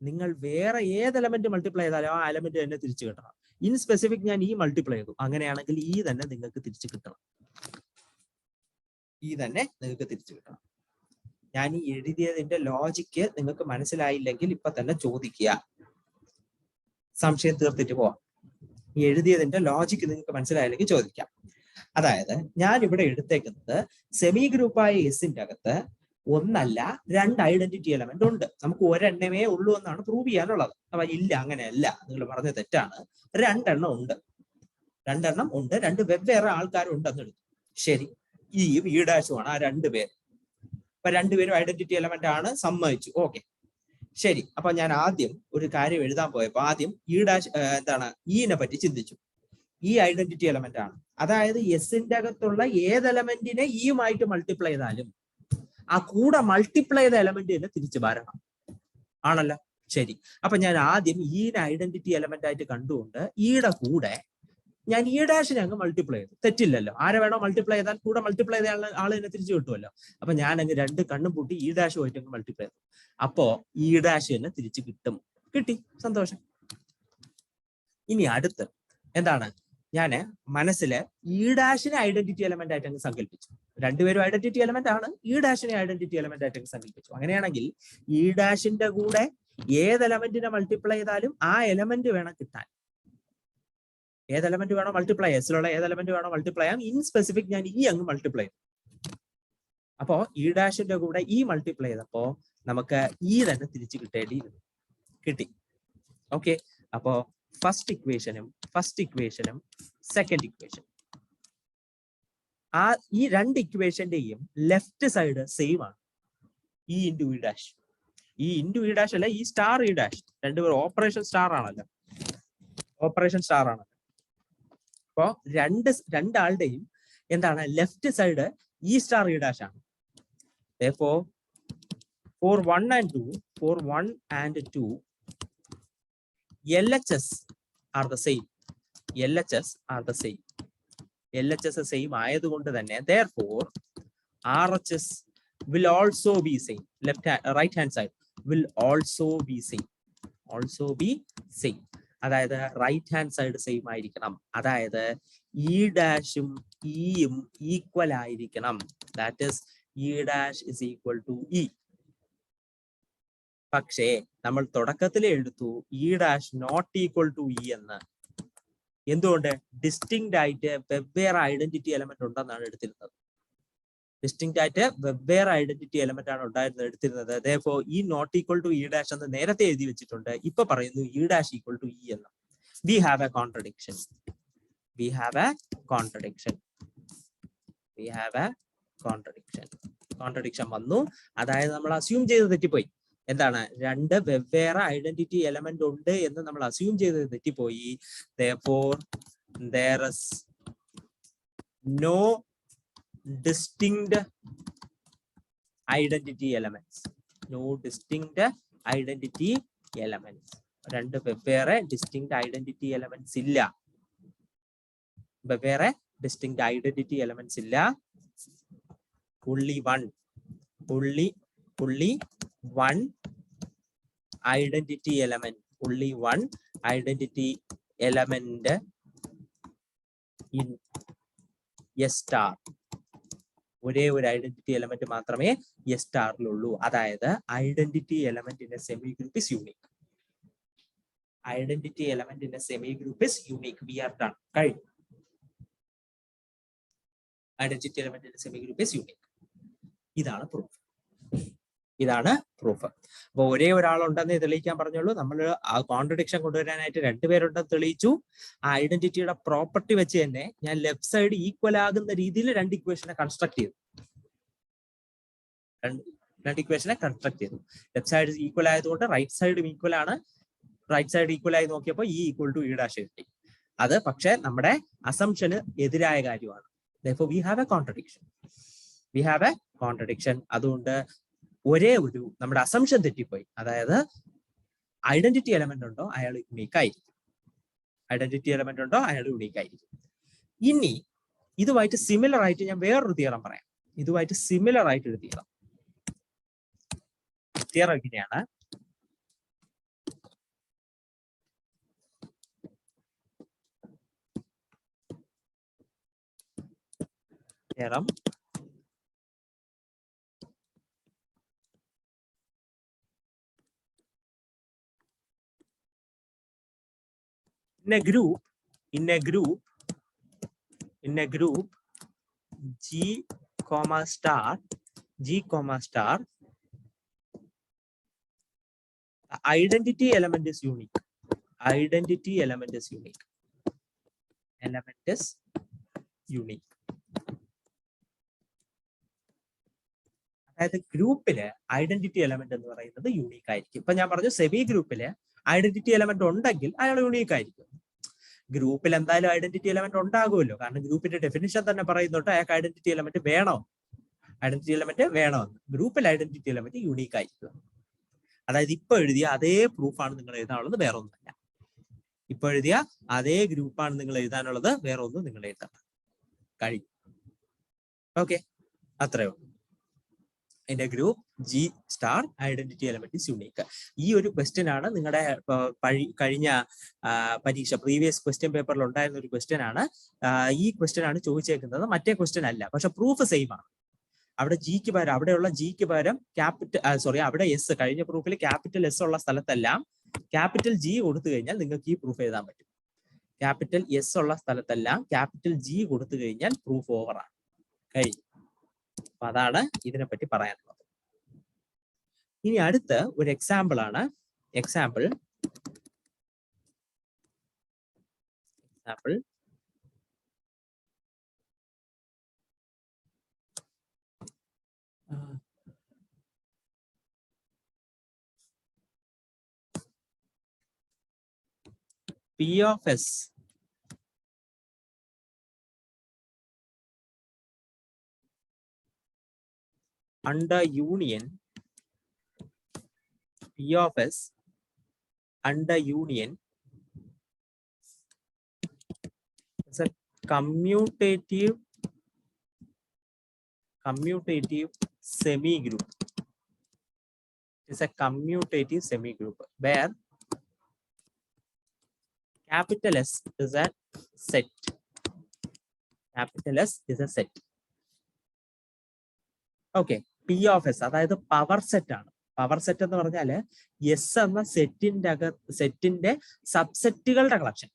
നിങ്ങൾ വേറെ ഏത് എലമെന്റ് മൾട്ടിപ്ലൈ ചെയ്താലും ആ എലമെന്റ് തന്നെ തിരിച്ചു കിട്ടണം. ഇൻ സ്പെസിഫിക് ഞാൻ ഈ മൾട്ടിപ്ലൈ ചെയ്തു. അങ്ങനെയാണെങ്കിൽ ഈ തന്നെ നിങ്ങൾക്ക് തിരിച്ചു കിട്ടണം. ഞാൻ ഈ എഴുതിയതിന്റെ ലോജിക്ക് നിങ്ങൾക്ക് മനസ്സിലായില്ലെങ്കിൽ ഇപ്പൊ തന്നെ ചോദിക്കുക, സംശയം തീർത്തിട്ട് പോവാം. ഈ എഴുതിയതിന്റെ ലോജിക്ക് നിങ്ങൾക്ക് മനസ്സിലായില്ലെങ്കിൽ ചോദിക്കാം. അതായത് ഞാൻ ഇവിടെ എടുത്തേക്കുന്നത് സെമി ഗ്രൂപ്പായ എസിന്റെ അകത്ത് ഒന്നല്ല രണ്ട് ഐഡന്റിറ്റി എലമെന്റ് ഉണ്ട്. നമുക്ക് ഒരെണ്ണമേ ഉള്ളൂ എന്നാണ് പ്രൂവ് ചെയ്യാനുള്ളത്. അപ്പൊ ഇല്ല, അങ്ങനെയല്ല, നിങ്ങൾ പറഞ്ഞ തെറ്റാണ്. രണ്ടെണ്ണം ഉണ്ട്. രണ്ട് വെവ്വേറെ ആൾക്കാരുണ്ടെന്ന് എടുത്തു. ശരി, ഈ ഇ ഡാഷുമാണ് ആ രണ്ടുപേര്. അപ്പൊ രണ്ടുപേരും ഐഡന്റിറ്റി എലമെന്റ് ആണ്, സമ്മതിച്ചു. ഓക്കെ, ശരി. അപ്പൊ ഞാൻ ആദ്യം ഒരു കാര്യം എഴുതാൻ പോയപ്പോ ആദ്യം ഇ ഡാഷ് ഈനെ പറ്റി ചിന്തിച്ചു. ഈ ഐഡന്റിറ്റി എലമെന്റ് ആണ്. അതായത് എസിന്റെ അകത്തുള്ള ഏത് എലമെന്റിനെ ഇയുമായിട്ട് മൾട്ടിപ്ലൈ ചെയ്താലും ആ കൂടെ മൾട്ടിപ്ലൈ ചെയ്ത എലമെന്റ് തന്നെ തിരിച്ചു വരണം. ആണല്ലോ? ശരി. അപ്പൊ ഞാൻ ആദ്യം ഈയുടെ ഐഡന്റിറ്റി എലമെന്റ് ആയിട്ട് കണ്ടുകൊണ്ട് ഈയുടെ കൂടെ ഞാൻ ഈ ഡാഷിനെ അങ്ങ് മൾട്ടിപ്ലൈ ചെയ്തു. തെറ്റില്ലല്ലോ. ആരെ വേണോ മൾട്ടിപ്ലൈ ചെയ്താൽ കൂടെ മൾട്ടിപ്ലൈ ചെയ്ത ആള് തന്നെ തിരിച്ചു കിട്ടുമല്ലോ. അപ്പൊ ഞാൻ അങ്ങ് രണ്ട് കണ്ണും പൂട്ടി ഈ ഡാഷ് പോയിട്ട് അങ്ങ് മൾട്ടിപ്ലൈ ചെയ്തു. അപ്പോ ഈ ഡാഷ് തന്നെ തിരിച്ചു കിട്ടും. കിട്ടി, സന്തോഷം. ഇനി അടുത്ത് എന്താണ്, ഞാന് മനസ്സില് ഈ ഡാഷിനെ ഐഡന്റിറ്റി എലമെന്റ് ആയിട്ട് അങ്ങ് സങ്കല്പിച്ചു. രണ്ടുപേരും ഐഡന്റിറ്റി എലമെന്റ് ആണ്. ഈ ഡാഷിനെ ഐഡന്റിറ്റി എലമെന്റ് ആയിട്ട് അങ്ങ് സങ്കല്പിച്ചു. അങ്ങനെയാണെങ്കിൽ ഈ ഡാഷിന്റെ കൂടെ ഏത് എലമെന്റിനെ മൾട്ടിപ്ലൈ ചെയ്താലും ആ എലമെന്റ് വേണം കിട്ടാൻ. ഏത് എലമെന്റ് വേണോ മൾട്ടിപ്ലൈ, എസിലുള്ള ഏത് എലമെന്റ് വേണോ മൾട്ടിപ്ലൈ ചെയ്യാം. ഇൻ സ്പെസിഫിക് ഞാൻ ഈ അങ്ങ് മൾട്ടിപ്ലൈ ചെയ്തു. അപ്പോ ഈ ഡാഷിന്റെ കൂടെ ഈ മൾട്ടിപ്ലൈ ചെയ്തപ്പോ നമുക്ക് ഈ തന്നെ തിരിച്ചു കിട്ടേണ്ടിയിരുന്നു. കിട്ടി. ഓക്കെ. അപ്പോ ഫസ്റ്റ് ഇക്വേഷനും സെക്കൻഡ് ഇക്വേഷൻ, ആ ഈ രണ്ട് ഇക്വേഷന്റെയും ലെഫ്റ്റ് സൈഡ് സെയിം ആണ്. ഈ ഇൻറ്റു ഇ ഡാഷ്, ഈ ഇൻറ്റു ഇ ഡാഷ് അല്ല, ഈ സ്റ്റാർ ഇ ഡാഷ്, രണ്ടുപേരും ഓപ്പറേഷൻ സ്റ്റാർ ആണല്ലോ, ഓപ്പറേഷൻ സ്റ്റാർ ആണ്. അപ്പോ രണ്ടാളുടെയും എന്താണ് ലെഫ്റ്റ് സൈഡ് ഈ സ്റ്റാർ ഇ ഡാഷ് ആണ്. Therefore, for 1 and 2, LHS are the same. LHS are the same. LHS same ആയതുകൊണ്ട് തന്നെ therefore RHS will also be same. Right hand side will also be same. Also be same. അതായത് right hand side same ആയിരിക്കണം. അതായത് E ഡാഷും ഇയും equal ആയിരിക്കണം. That is E dash is equal to E. പക്ഷേ നമ്മൾ തുടക്കത്തിൽ എടുത്തു E dash not equal to E എന്ന്. എന്തുകൊണ്ട്? ഡിസ്റ്റിങ്ക്റ്റ് ആയിട്ട് വെവ്വേറെ ഐഡന്റിറ്റി എലമെന്റ് ഉണ്ടെന്നാണ് എടുത്തിരുന്നത്. ഡിസ്റ്റിങ്ക്റ്റ് ആയിട്ട് വെവ്വേറെ ഐഡന്റിറ്റി എലമെന്റ് ആണ് എടുത്തിരുന്നത്. Therefore ഈ not equal to E dash എന്ന് നേരത്തെ എഴുതി വെച്ചിട്ടുണ്ട്. ഇപ്പൊ പറയുന്നു E dash equal to E എന്ന്. We have a contradiction. Contradiction വന്നു. അതായത് നമ്മൾ അസ്യൂം ചെയ്ത് തെറ്റിപ്പോയി. എന്താണ്? രണ്ട് വെവ്വേറെ ഐഡന്റിറ്റി എലമെന്റ് ഉണ്ട് എന്ന് നമ്മൾ അസ്യൂം ചെയ്ത് തെറ്റിപ്പോയി. Therefore there is no distinct identity elements. രണ്ട് വെവ്വേറെ ഡിസ്റ്റിങ്ക്റ്റ് ഐഡന്റിറ്റി എലമെന്റ്സ് ഇല്ല. only one identity element in S star. ഒരേ ഒരു ഐഡന്റിറ്റി എലമെന്റ് മാത്രമേ എസ് സ്റ്റാറിലുള്ളൂ. അതായത് identity element in A semi group is unique. We are done. കഴിഞ്ഞു. Identity element in A semi group is unique. ഇതാണ് proof. അപ്പൊ ഒരേ ഒരാളുണ്ടെന്ന് തെളിയിക്കാൻ പറഞ്ഞുള്ളൂ. നമ്മൾ ആ കോൺട്രഡിക്ഷൻ കൊണ്ടുവരാനായിട്ട് രണ്ടുപേരുണ്ടെന്ന് തെളിയിച്ചു. ആ ഐഡന്റിറ്റിയുടെ പ്രോപ്പർട്ടി വെച്ച് തന്നെ ഞാൻ ലെഫ്റ്റ് സൈഡ് ഈക്വൽ ആകുന്ന രീതിയിൽ രണ്ട് ഇക്വേഷനെ കൺസ്ട്രക്ട് ചെയ്തു. ലെഫ്റ്റ് സൈഡ് ഈക്വൽ ആയതുകൊണ്ട് റൈറ്റ് സൈഡും ഈക്വൽ ആണ്. റൈറ്റ് സൈഡ് ഈക്വൽ ആയി നോക്കിയപ്പോൾ E equal to E dash കിട്ടി. അത് പക്ഷെ നമ്മുടെ അസംഷന് എതിരായ കാര്യമാണ്. Therefore we have a contradiction. അതുകൊണ്ട് ഒരേ ഒരു നമ്മുടെ അസംഷൻ തെറ്റിപ്പോയി. അതായത് ഐഡന്റിറ്റി എലമെന്റ് ഉണ്ടോ അയാൾ യുണീക്ക് ആയിരിക്കും. ഇനി ഇതുമായിട്ട് സിമിലർ ആയിട്ട് ഞാൻ വേറൊരു തിയറം പറയാം. തിയറം ഇങ്ങനെയാണ്. theorem in a group G comma star identity element is unique. അതായത് ഗ്രൂപ്പില് ഐഡന്റിറ്റി എലമെന്റ് എന്ന് പറയുന്നത് യൂണീക്ക് ആയിരിക്കും. ഇപ്പൊ ഞാൻ പറഞ്ഞു സെമി ഗ്രൂപ്പില് ഐഡന്റിറ്റി എലമെന്റ് ഉണ്ടെങ്കിൽ അയാൾ യൂണീക്ക് ആയിരിക്കും. ഗ്രൂപ്പിൽ എന്തായാലും ഐഡന്റിറ്റി എലമെന്റ് ഉണ്ടാകുമല്ലോ, കാരണം ഗ്രൂപ്പിന്റെ ഡെഫിനിഷൻ തന്നെ പറയുന്നുണ്ട് അയാൾക്ക് ഐഡന്റിറ്റി എലമെന്റ് വേണോ, ഐഡന്റിറ്റി എലമെന്റ് വേണമെന്ന്. ഗ്രൂപ്പിൽ ഐഡന്റിറ്റി എലമെന്റ് യൂണീക്ക് ആയിരിക്കുക. അതായത് ഇപ്പൊ എഴുതിയ അതേ പ്രൂഫാണ് നിങ്ങൾ എഴുതാനുള്ളത്, വേറെ ഒന്നുമല്ല. ഇപ്പൊ എഴുതിയ അതേ ഗ്രൂപ്പാണ് നിങ്ങൾ എഴുതാനുള്ളത്, വേറെ ഒന്നും നിങ്ങൾ എഴുതണം. കഴിയും. ഓക്കെ, അത്രേ ഉള്ളൂ. അതിന്റെ group G star identity element is unique. ഈ ഒരു ക്വസ്റ്റ്യൻ ആണ് നിങ്ങളുടെ കഴിഞ്ഞ പരീക്ഷ പ്രീവിയസ് ക്വസ്റ്റ്യൻ പേപ്പറിൽ ഉണ്ടായിരുന്ന ഒരു ക്വസ്റ്റ്യൻ ആണ്. ഈ ക്വസ്റ്റ്യൻ ആണ് ചോദിച്ചേക്കുന്നത്, മറ്റേ ക്വസ്റ്റ്യൻ അല്ല. പക്ഷെ പ്രൂഫ് സെയിം ആണ്. അവിടെ ജിക്ക് പകരം, അവിടെയുള്ള ജിക്ക് പകരം അവിടെ എസ്, കഴിഞ്ഞ പ്രൂഫിൽ ക്യാപിറ്റൽ എസ് ഉള്ള സ്ഥലത്തെല്ലാം ക്യാപിറ്റൽ ജി കൊടുത്തു കഴിഞ്ഞാൽ നിങ്ങൾക്ക് ഈ പ്രൂഫ് എഴുതാൻ പറ്റും. ക്യാപിറ്റൽ എസ് ഉള്ള സ്ഥലത്തെല്ലാം ക്യാപിറ്റൽ ജി കൊടുത്തു കഴിഞ്ഞാൽ പ്രൂഫ് ഓവറാണ്, കഴിഞ്ഞു. അപ്പൊ അതാണ് ഇതിനെപ്പറ്റി പറയാനുള്ളത്. ഇനി അടുത്ത ഒരു എക്സാമ്പിൾ ആണ്. Example P of S under union, P of S under union is a commutative semi-group. It's a commutative semi-group where capital S is a set. Capital S is a set. Okay, P of S അതായത് power set ആണ്. Power set എന്ന് പറഞ്ഞാല് S എന്ന സെറ്റിന്റെ സബ്സെറ്റുകളുടെ collection.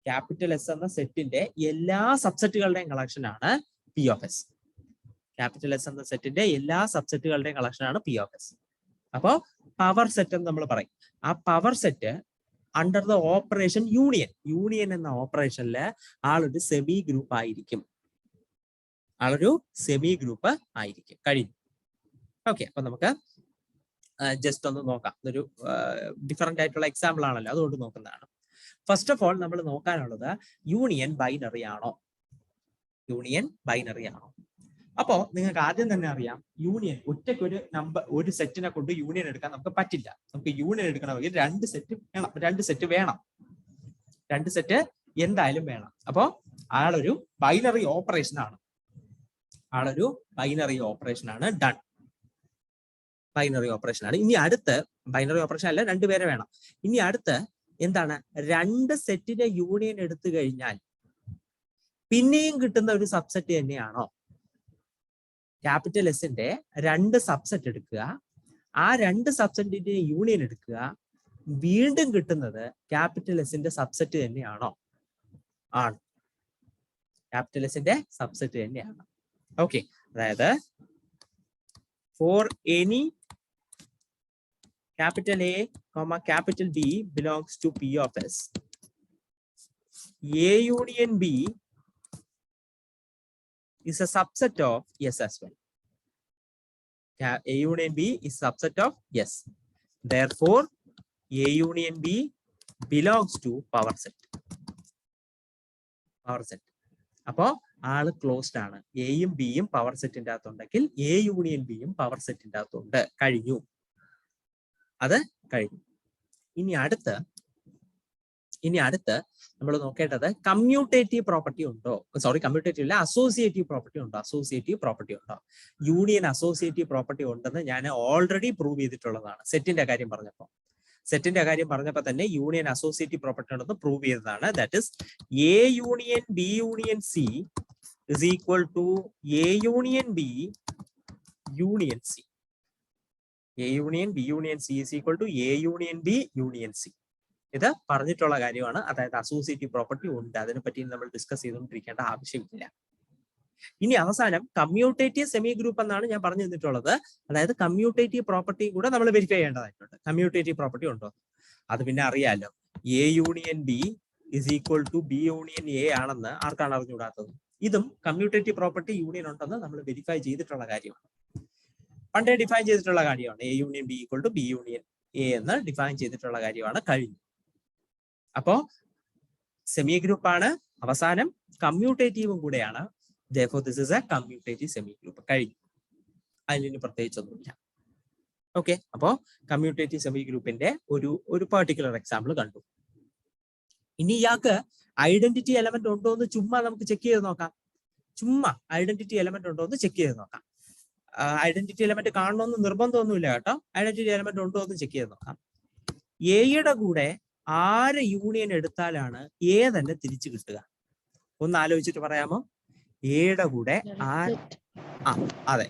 Capital S എന്ന സെറ്റിന്റെ എല്ലാ സബ്സെറ്റുകളുടെയും collection ആണ് P of S. Capital S എന്ന സെറ്റിന്റെ എല്ലാ സബ്സെറ്റുകളുടെയും കളക്ഷൻ ആണ് P of S. അപ്പോ പവർ സെറ്റ് എന്ന് നമ്മൾ പറയും. ആ power set under the operation union. Union എന്ന ഓപ്പറേഷനില് ആളൊരു സെമി ഗ്രൂപ്പ് ആയിരിക്കും. കഴിഞ്ഞു. ഓക്കെ, അപ്പൊ നമുക്ക് ജസ്റ്റ് ഒന്ന് നോക്കാം. ഇതൊരു ഡിഫറെന്റ് ആയിട്ടുള്ള എക്സാമ്പിൾ ആണല്ലോ, അതുകൊണ്ട് നോക്കുന്നതാണ്. ഫസ്റ്റ് ഓഫ് ഓൾ നമ്മൾ നോക്കാനുള്ളത് യൂണിയൻ ബൈനറി ആണോ. അപ്പോ നിങ്ങൾക്ക് ആദ്യം തന്നെ അറിയാം, യൂണിയൻ ഒറ്റയ്ക്ക് ഒരു നമ്പർ, ഒരു സെറ്റിനെ കൊണ്ട് യൂണിയൻ എടുക്കാൻ നമുക്ക് പറ്റില്ല. നമുക്ക് യൂണിയൻ എടുക്കണമെങ്കിൽ രണ്ട് സെറ്റ് വേണം. എന്തായാലും വേണം. അപ്പോ ആളൊരു ബൈനറി ഓപ്പറേഷൻ ആണ്. ഡൺ. ബൈനറി ഓപ്പറേഷൻ ആണ്. ഇനി അടുത്ത് ബൈനറി ഓപ്പറേഷൻ അല്ല, രണ്ടുപേരെ വേണം. ഇനി അടുത്ത് എന്താണ്, രണ്ട് സെറ്റിന്റെ യൂണിയൻ എടുത്തു കഴിഞ്ഞാൽ പിന്നെയും കിട്ടുന്ന ഒരു സബ്സെറ്റ് തന്നെയാണോ. ക്യാപിറ്റൽ എസിന്റെ രണ്ട് സബ്സെറ്റ് എടുക്കുക, ആ രണ്ട് സബ്സെറ്റിന്റെ യൂണിയൻ എടുക്കുക, വീണ്ടും കിട്ടുന്നത് ക്യാപിറ്റൽ എസിന്റെ സബ്സെറ്റ് തന്നെയാണോ. ആണ്, ക്യാപിറ്റൽ എസിന്റെ സബ്സെറ്റ് തന്നെയാണ്. ഓക്കെ, അതായത് for any capital A, capital B belongs to P of S, A union B is a subset of S as well. A union B is a subset of S. Therefore, A union B belongs to power set. അപ്പോ ആള് closed ആണ്. എയും ബിയും power സെറ്റിന്റെ അകത്തുണ്ടെങ്കിൽ A union ബിയും power സെറ്റിന്റെ അകത്തുണ്ട്. കഴിഞ്ഞു. ഇനി അടുത്ത് നമ്മൾ നോക്കേണ്ടത് കമ്മ്യൂട്ടേറ്റീവ് പ്രോപ്പർട്ടി ഉണ്ടോ. കമ്മ്യൂട്ടേറ്റീവ് അല്ല, അസോസിയേറ്റീവ് പ്രോപ്പർട്ടി ഉണ്ടോ. യൂണിയൻ അസോസിയേറ്റീവ് പ്രോപ്പർട്ടി ഉണ്ടെന്ന് ഞാൻ ഓൾറെഡി പ്രൂവ് ചെയ്തിട്ടുള്ളതാണ്. സെറ്റിന്റെ കാര്യം പറഞ്ഞപ്പോൾ തന്നെ യൂണിയൻ അസോസിയേറ്റീവ് പ്രോപ്പർട്ടി ഉണ്ടെന്ന് പ്രൂവ് ചെയ്തതാണ്. That is A union B union C is equal to A union B union C. A union B union C is equal to A union B union C. ഇത് പറഞ്ഞിട്ടുള്ള കാര്യമാണ്. അതായത് associative property ഉണ്ട്. അതിനെപ്പറ്റി നമ്മൾ discuss ചെയ്തുകൊണ്ടിരിക്കേണ്ട ആവശ്യമില്ല. ഇനി അവസാനം കമ്മ്യൂട്ടേറ്റീവ് സെമി ഗ്രൂപ്പ് എന്നാണ് ഞാൻ പറഞ്ഞു തന്നിട്ടുള്ളത്. അതായത് കമ്മ്യൂട്ടേറ്റീവ് പ്രോപ്പർട്ടി കൂടെ നമ്മൾ വെരിഫൈ ചെയ്യേണ്ടതായിട്ടുണ്ട്. കമ്മ്യൂട്ടേറ്റീവ് പ്രോപ്പർട്ടി ഉണ്ടോ, അത് പിന്നെ അറിയാലോ. A union B is equal to B union A ആണെന്ന് ആർക്കാണ് അറിഞ്ഞുകൂടാത്തത്. ഇതും കമ്മ്യൂട്ടേറ്റീവ് പ്രോപ്പർട്ടി യൂണിയൻ ഉണ്ടെന്ന് നമ്മൾ വെരിഫൈ ചെയ്തിട്ടുള്ള കാര്യമാണ്. പണ്ടേ ഡിഫൈൻ ചെയ്തിട്ടുള്ള കാര്യമാണ്. A union B equal to B union A എന്ന് ഡിഫൈൻ ചെയ്തിട്ടുള്ള കാര്യമാണ്. കഴിഞ്ഞു. അപ്പോ സെമി ഗ്രൂപ്പ് ആണ്, അവസാനം കമ്മ്യൂട്ടേറ്റീവും കൂടെയാണ്. therefore this is a commutative semi group. കഴിഞ്ഞു, അതിന് പ്രത്യേകിച്ചൊന്നുമില്ല. ഓക്കെ, അപ്പോ കമ്മ്യൂട്ടേറ്റീവ് സെമി ഗ്രൂപ്പിന്റെ ഒരു പെർട്ടിക്കുലർ എക്സാമ്പിൾ കണ്ടു. ഇനി ഇയാൾക്ക് ഐഡന്റിറ്റി എലമെന്റ് ഉണ്ടോ എന്ന് ചുമ്മാ നമുക്ക് ചെക്ക് ചെയ്ത് നോക്കാം. ചുമ്മാ ഐഡന്റിറ്റി എലമെന്റ് ഉണ്ടോ എന്ന് ചെക്ക് ചെയ്ത് നോക്കാം. ഐഡന്റിറ്റി എലമെന്റ് കാണണമെന്ന് നിർബന്ധമൊന്നുമില്ല കേട്ടോ. ഐഡന്റിറ്റി എലമെന്റ് ഉണ്ടോ എന്ന് ചെക്ക് ചെയ്ത് നോക്കാം. എയുടെ കൂടെ ആര് യൂണിയൻ എടുത്താലാണ് എ തന്നെ തിരിച്ചു കിട്ടുക? ഒന്ന് ആലോചിച്ചിട്ട് പറയാമോ? എയുടെ കൂടെ അതെ,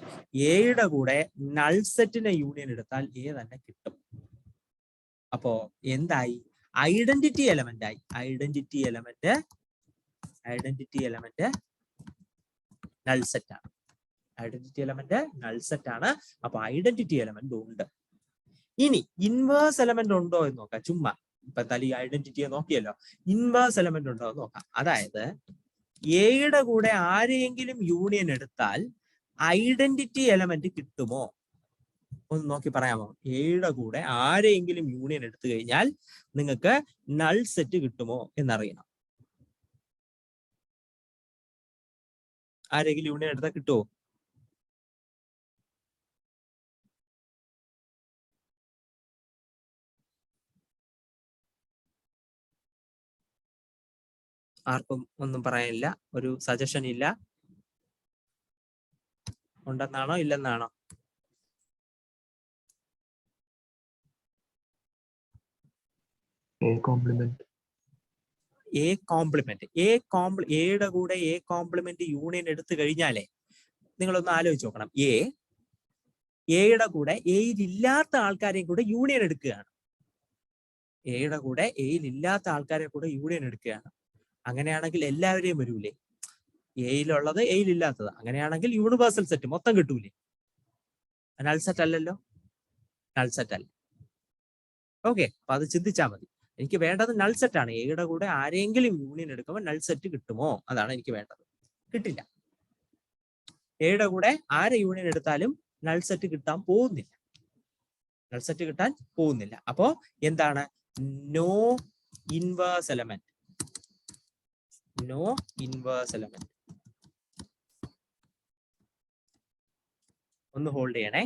എയുടെ കൂടെ നൾ സെറ്റിനെ യൂണിയൻ എടുത്താൽ എ തന്നെ കിട്ടും. അപ്പോ എന്തായി? ഐഡന്റിറ്റി എലമെന്റ് ആയി. ഐഡന്റിറ്റി എലമെന്റ് നൾ സെറ്റ് ആണ്. ഐഡന്റിറ്റി എലമെന്റ് നൾ സെറ്റ് ആണ്. അപ്പൊ ഐഡന്റിറ്റി എലമെന്റ് ഉണ്ട്. ഇനി ഇൻവേഴ്സ് എലമെന്റ് ഉണ്ടോ എന്ന് നോക്കാം. ചുമ്മാ ഇപ്പൊ എന്തായാലും ഈ ഐഡന്റിറ്റിയെ നോക്കിയല്ലോ, ഇൻവേഴ്സ് എലമെന്റ് ഉണ്ടോ എന്ന് നോക്കാം. അതായത് എയുടെ കൂടെ ആരെയെങ്കിലും യൂണിയൻ എടുത്താൽ ഐഡന്റിറ്റി എലമെന്റ് കിട്ടുമോ? ഒന്ന് നോക്കി പറയാമോ? എയുടെ കൂടെ ആരെയെങ്കിലും യൂണിയൻ എടുത്തു കഴിഞ്ഞാൽ നിങ്ങൾക്ക് നൾ സെറ്റ് കിട്ടുമോ എന്നറിയണം. ആരെങ്കിലും യൂണിയൻ എടുത്താൽ കിട്ടുമോ? ആർക്കും ഒന്നും പറയാനില്ല, ഒരു സജഷൻ ഇല്ല. ഉണ്ടെന്നാണോ ഇല്ലെന്നാണോ? എയുടെ കൂടെ എ കോംപ്ലിമെന്റ് യൂണിയൻ എടുത്തു കഴിഞ്ഞാലേ നിങ്ങളൊന്ന് ആലോചിച്ച് നോക്കണം. എയുടെ കൂടെ എയിൽ ഇല്ലാത്ത ആൾക്കാരെയും കൂടെ യൂണിയൻ എടുക്കുകയാണ്. എയുടെ കൂടെ എയിൽ ഇല്ലാത്ത ആൾക്കാരെ കൂടെ യൂണിയൻ എടുക്കുകയാണ്. അങ്ങനെയാണെങ്കിൽ എല്ലാവരെയും വരൂലേ? എയിലുള്ളത് എയിലില്ലാത്തത്. അങ്ങനെയാണെങ്കിൽ യൂണിവേഴ്സൽ സെറ്റ് മൊത്തം കിട്ടൂലേ? നൾ സെറ്റ് അല്ലല്ലോ, നൾ സെറ്റ് അല്ല. ഓക്കെ, അപ്പൊ അത് ചിന്തിച്ചാൽ മതി. എനിക്ക് വേണ്ടത് നൾ സെറ്റ് ആണ്. എയുടെ കൂടെ ആരെങ്കിലും യൂണിയൻ എടുക്കുമ്പോൾ നൾ സെറ്റ് കിട്ടുമോ? അതാണ് എനിക്ക് വേണ്ടത്. കിട്ടില്ല. എയുടെ കൂടെ ആരെ യൂണിയൻ എടുത്താലും നൾ സെറ്റ് കിട്ടാൻ പോകുന്നില്ല. നൾ സെറ്റ് കിട്ടാൻ പോകുന്നില്ല. അപ്പോ എന്താണ്? No inverse element. No inverse element. ഒന്ന് ഹോൾഡ് ചെയ്യണേ.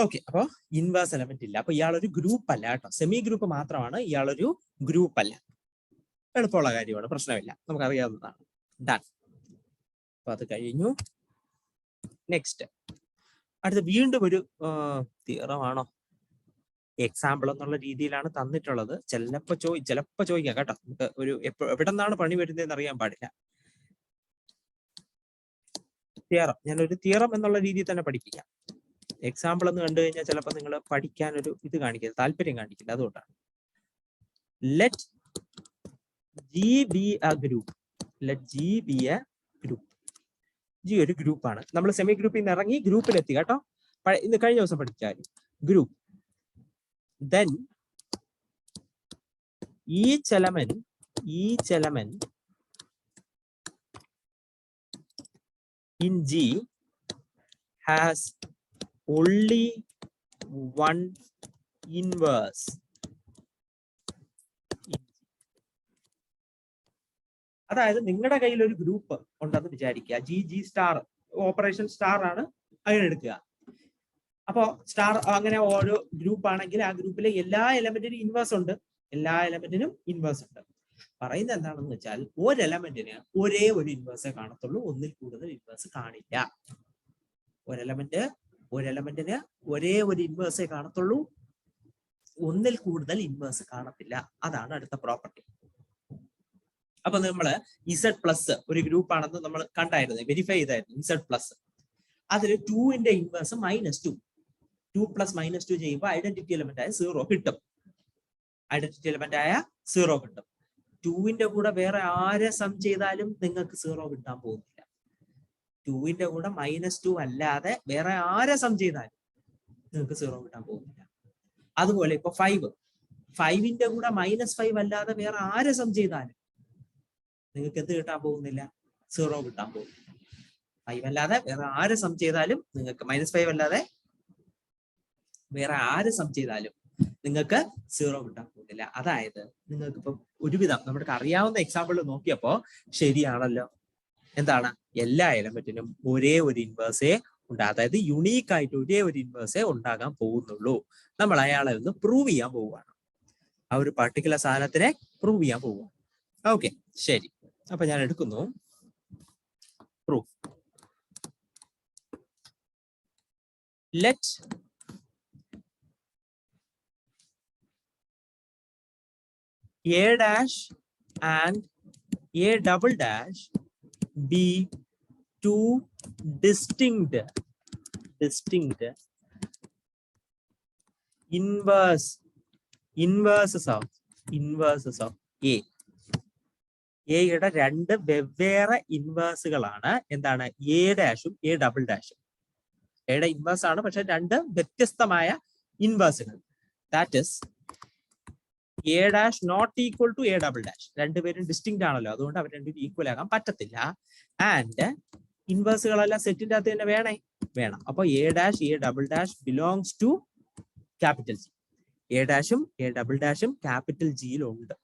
ഓക്കെ, അപ്പൊ ഇൻവേഴ്സ് എലമെന്റ് ഇല്ല. അപ്പൊ ഇയാളൊരു ഗ്രൂപ്പ് അല്ല കേട്ടോ. സെമി ഗ്രൂപ്പ് മാത്രമാണ്, ഇയാളൊരു ഗ്രൂപ്പ് അല്ല. എളുപ്പമുള്ള കാര്യമാണ്, പ്രശ്നമില്ല, നമുക്കറിയാവുന്നതാണ്. ഡൺ. അപ്പൊ അത് കഴിഞ്ഞു. നെക്സ്റ്റ്, അടുത്ത വീണ്ടും ഒരു തിയറമാണോ എക്സാമ്പിൾ എന്നുള്ള രീതിയിലാണ് തന്നിട്ടുള്ളത്. ചിലപ്പോ ചോദിക്കാം കേട്ടോ. നമുക്ക് ഒരു എവിടെ നിന്നാണ് പണി വരുന്നതെന്ന് അറിയാൻ പാടില്ല. തിയറം, ഞാനൊരു തിയറം എന്നുള്ള രീതിയിൽ തന്നെ പഠിപ്പിക്കാം. എക്സാമ്പിൾ എന്ന് കണ്ടു കഴിഞ്ഞാൽ ചിലപ്പോൾ നിങ്ങൾ പഠിക്കാൻ ഒരു ഇത് കാണിക്കില്ല, താല്പര്യം കാണിക്കില്ല. അതുകൊണ്ടാണ്. Let G B A group. Let G B A group. G ഒരു ഗ്രൂപ്പാണ്. നമ്മൾ സെമി ഗ്രൂപ്പിൽ നിന്ന് ഇറങ്ങി ഗ്രൂപ്പിലെത്തി കേട്ടോ. ഇന്ന് കഴിഞ്ഞ ദിവസം പഠിച്ചാൽ group. then each element in G has only one inverse. അതായത് നിങ്ങളുടെ കയ്യിൽ ഒരു ഗ്രൂപ്പ് ഉണ്ടെന്ന് വിചാരിക്കുക. ജി സ്റ്റാർ ഓപ്പറേഷൻ സ്റ്റാർ ആണ് അതിനെടുക്കുക. അപ്പോ സ്റ്റാർ അങ്ങനെ ഓരോ ഗ്രൂപ്പ് ആണെങ്കിൽ ആ ഗ്രൂപ്പിലെ എല്ലാ എലമെന്റിനും ഇൻവേഴ്സ് ഉണ്ട്. പറയുന്നത് എന്താണെന്ന് വെച്ചാൽ ഒരു എലമെന്റിന് ഒരേ ഒരു ഇൻവേഴ്സേ കാണത്തുള്ളൂ, ഒന്നിൽ കൂടുതൽ ഇൻവേഴ്സ് കാണില്ല. ഒരു എലമെന്റിന് ഒരേ ഒരു ഇൻവേഴ്സേ കാണത്തുള്ളൂ, ഒന്നിൽ കൂടുതൽ ഇൻവേഴ്സ് കാണത്തില്ല. അതാണ് അടുത്ത പ്രോപ്പർട്ടി. അപ്പൊ നമ്മള് ഇസഡ് പ്ലസ് ഒരു ഗ്രൂപ്പ് ആണെന്ന് നമ്മൾ കണ്ടായിരുന്നു, വെരിഫൈ ചെയ്തായിരുന്നു. ഇസഡ് പ്ലസ് അതിൽ 2ന്റെ ഇൻവേഴ്സ് -2. 2 + -2 ചെയ്യുമ്പോൾ ഐഡന്റിറ്റി എലമെന്റ് ആയ 0 കിട്ടും. 2ന്റെ കൂടെ വേറെ ആരെ സം ചെയ്താലും നിങ്ങൾക്ക് 0 കിട്ടാൻ പോകുന്നില്ല. 2ന്റെ കൂടെ -2 അല്ലാതെ വേറെ ആരെ സം ചെയ്താലും നിങ്ങൾക്ക് 0 കിട്ടാൻ പോകുന്നില്ല. അതുപോലെ ഇപ്പൊ 5ന്റെ കൂടെ -5 അല്ലാതെ വേറെ ആരെ സം ചെയ്താലും നിങ്ങൾക്ക് എന്ത് കിട്ടാൻ പോകുന്നില്ല? 0 കിട്ടാൻ പോകുന്നില്ല. 5 അല്ലാതെ വേറെ ആരെ സം ചെയ്താലും നിങ്ങൾക്ക് -5 അല്ലാതെ വേറെ ആര് സം ചെയ്താലും നിങ്ങൾക്ക് 0 കിട്ടാൻ പോകുന്നില്ല. അതായത് നിങ്ങൾക്ക് ഇപ്പം ഒരുവിധം നമുക്ക് അറിയാവുന്ന എക്സാമ്പിൾ നോക്കിയപ്പോ ശരിയാണല്ലോ. എന്താണ്? എല്ലാ എലമെന്റിനും ഒരേ ഒരു ഇൻവേഴ്സേ ഉണ്ടാകും. അതായത് യുണീക്ക് ആയിട്ട് ഒരേ ഒരു ഇൻവേഴ്സേ ഉണ്ടാകാൻ പോകുന്നുള്ളൂ. നമ്മൾ അയാളെ ഒന്ന് പ്രൂവ് ചെയ്യാൻ പോവുകയാണ്. ആ ഒരു പർട്ടിക്കുലർ സാധനത്തിനെ പ്രൂവ് ചെയ്യാൻ പോവുക. ഓക്കെ, ശരി. അപ്പൊ ഞാൻ എടുക്കുന്നു proof. Let A dash and A double dash be two distinct inverses of A. എയുടെ രണ്ട് വെവ്വേറെ ഇൻവേഴ്സുകളാണ്. എന്താണ്? എ ഡാഷും എ ഡബിൾ ഡാഷും. എയുടെ ഇൻവേഴ്സ് ആണ്, പക്ഷെ രണ്ട് വ്യത്യസ്തമായ ഇൻവേഴ്സുകൾ. That is A dash not equal to A double dash. രണ്ടുപേരും ഡിസ്റ്റിങ്ക്റ്റ് ആണല്ലോ, അതുകൊണ്ട് അവർ രണ്ടുപേരും ഈക്വൽ ആകാൻ പറ്റത്തില്ല. ആൻഡ് ഇൻവേഴ്സുകളെല്ലാം സെറ്റിന്റെ അകത്ത് തന്നെ വേണം. അപ്പൊ A dash A double dash belongs to capital G. A ഡാഷും എ ഡബിൾ ഡാഷും ക്യാപിറ്റൽ ജിയിലുണ്ട്.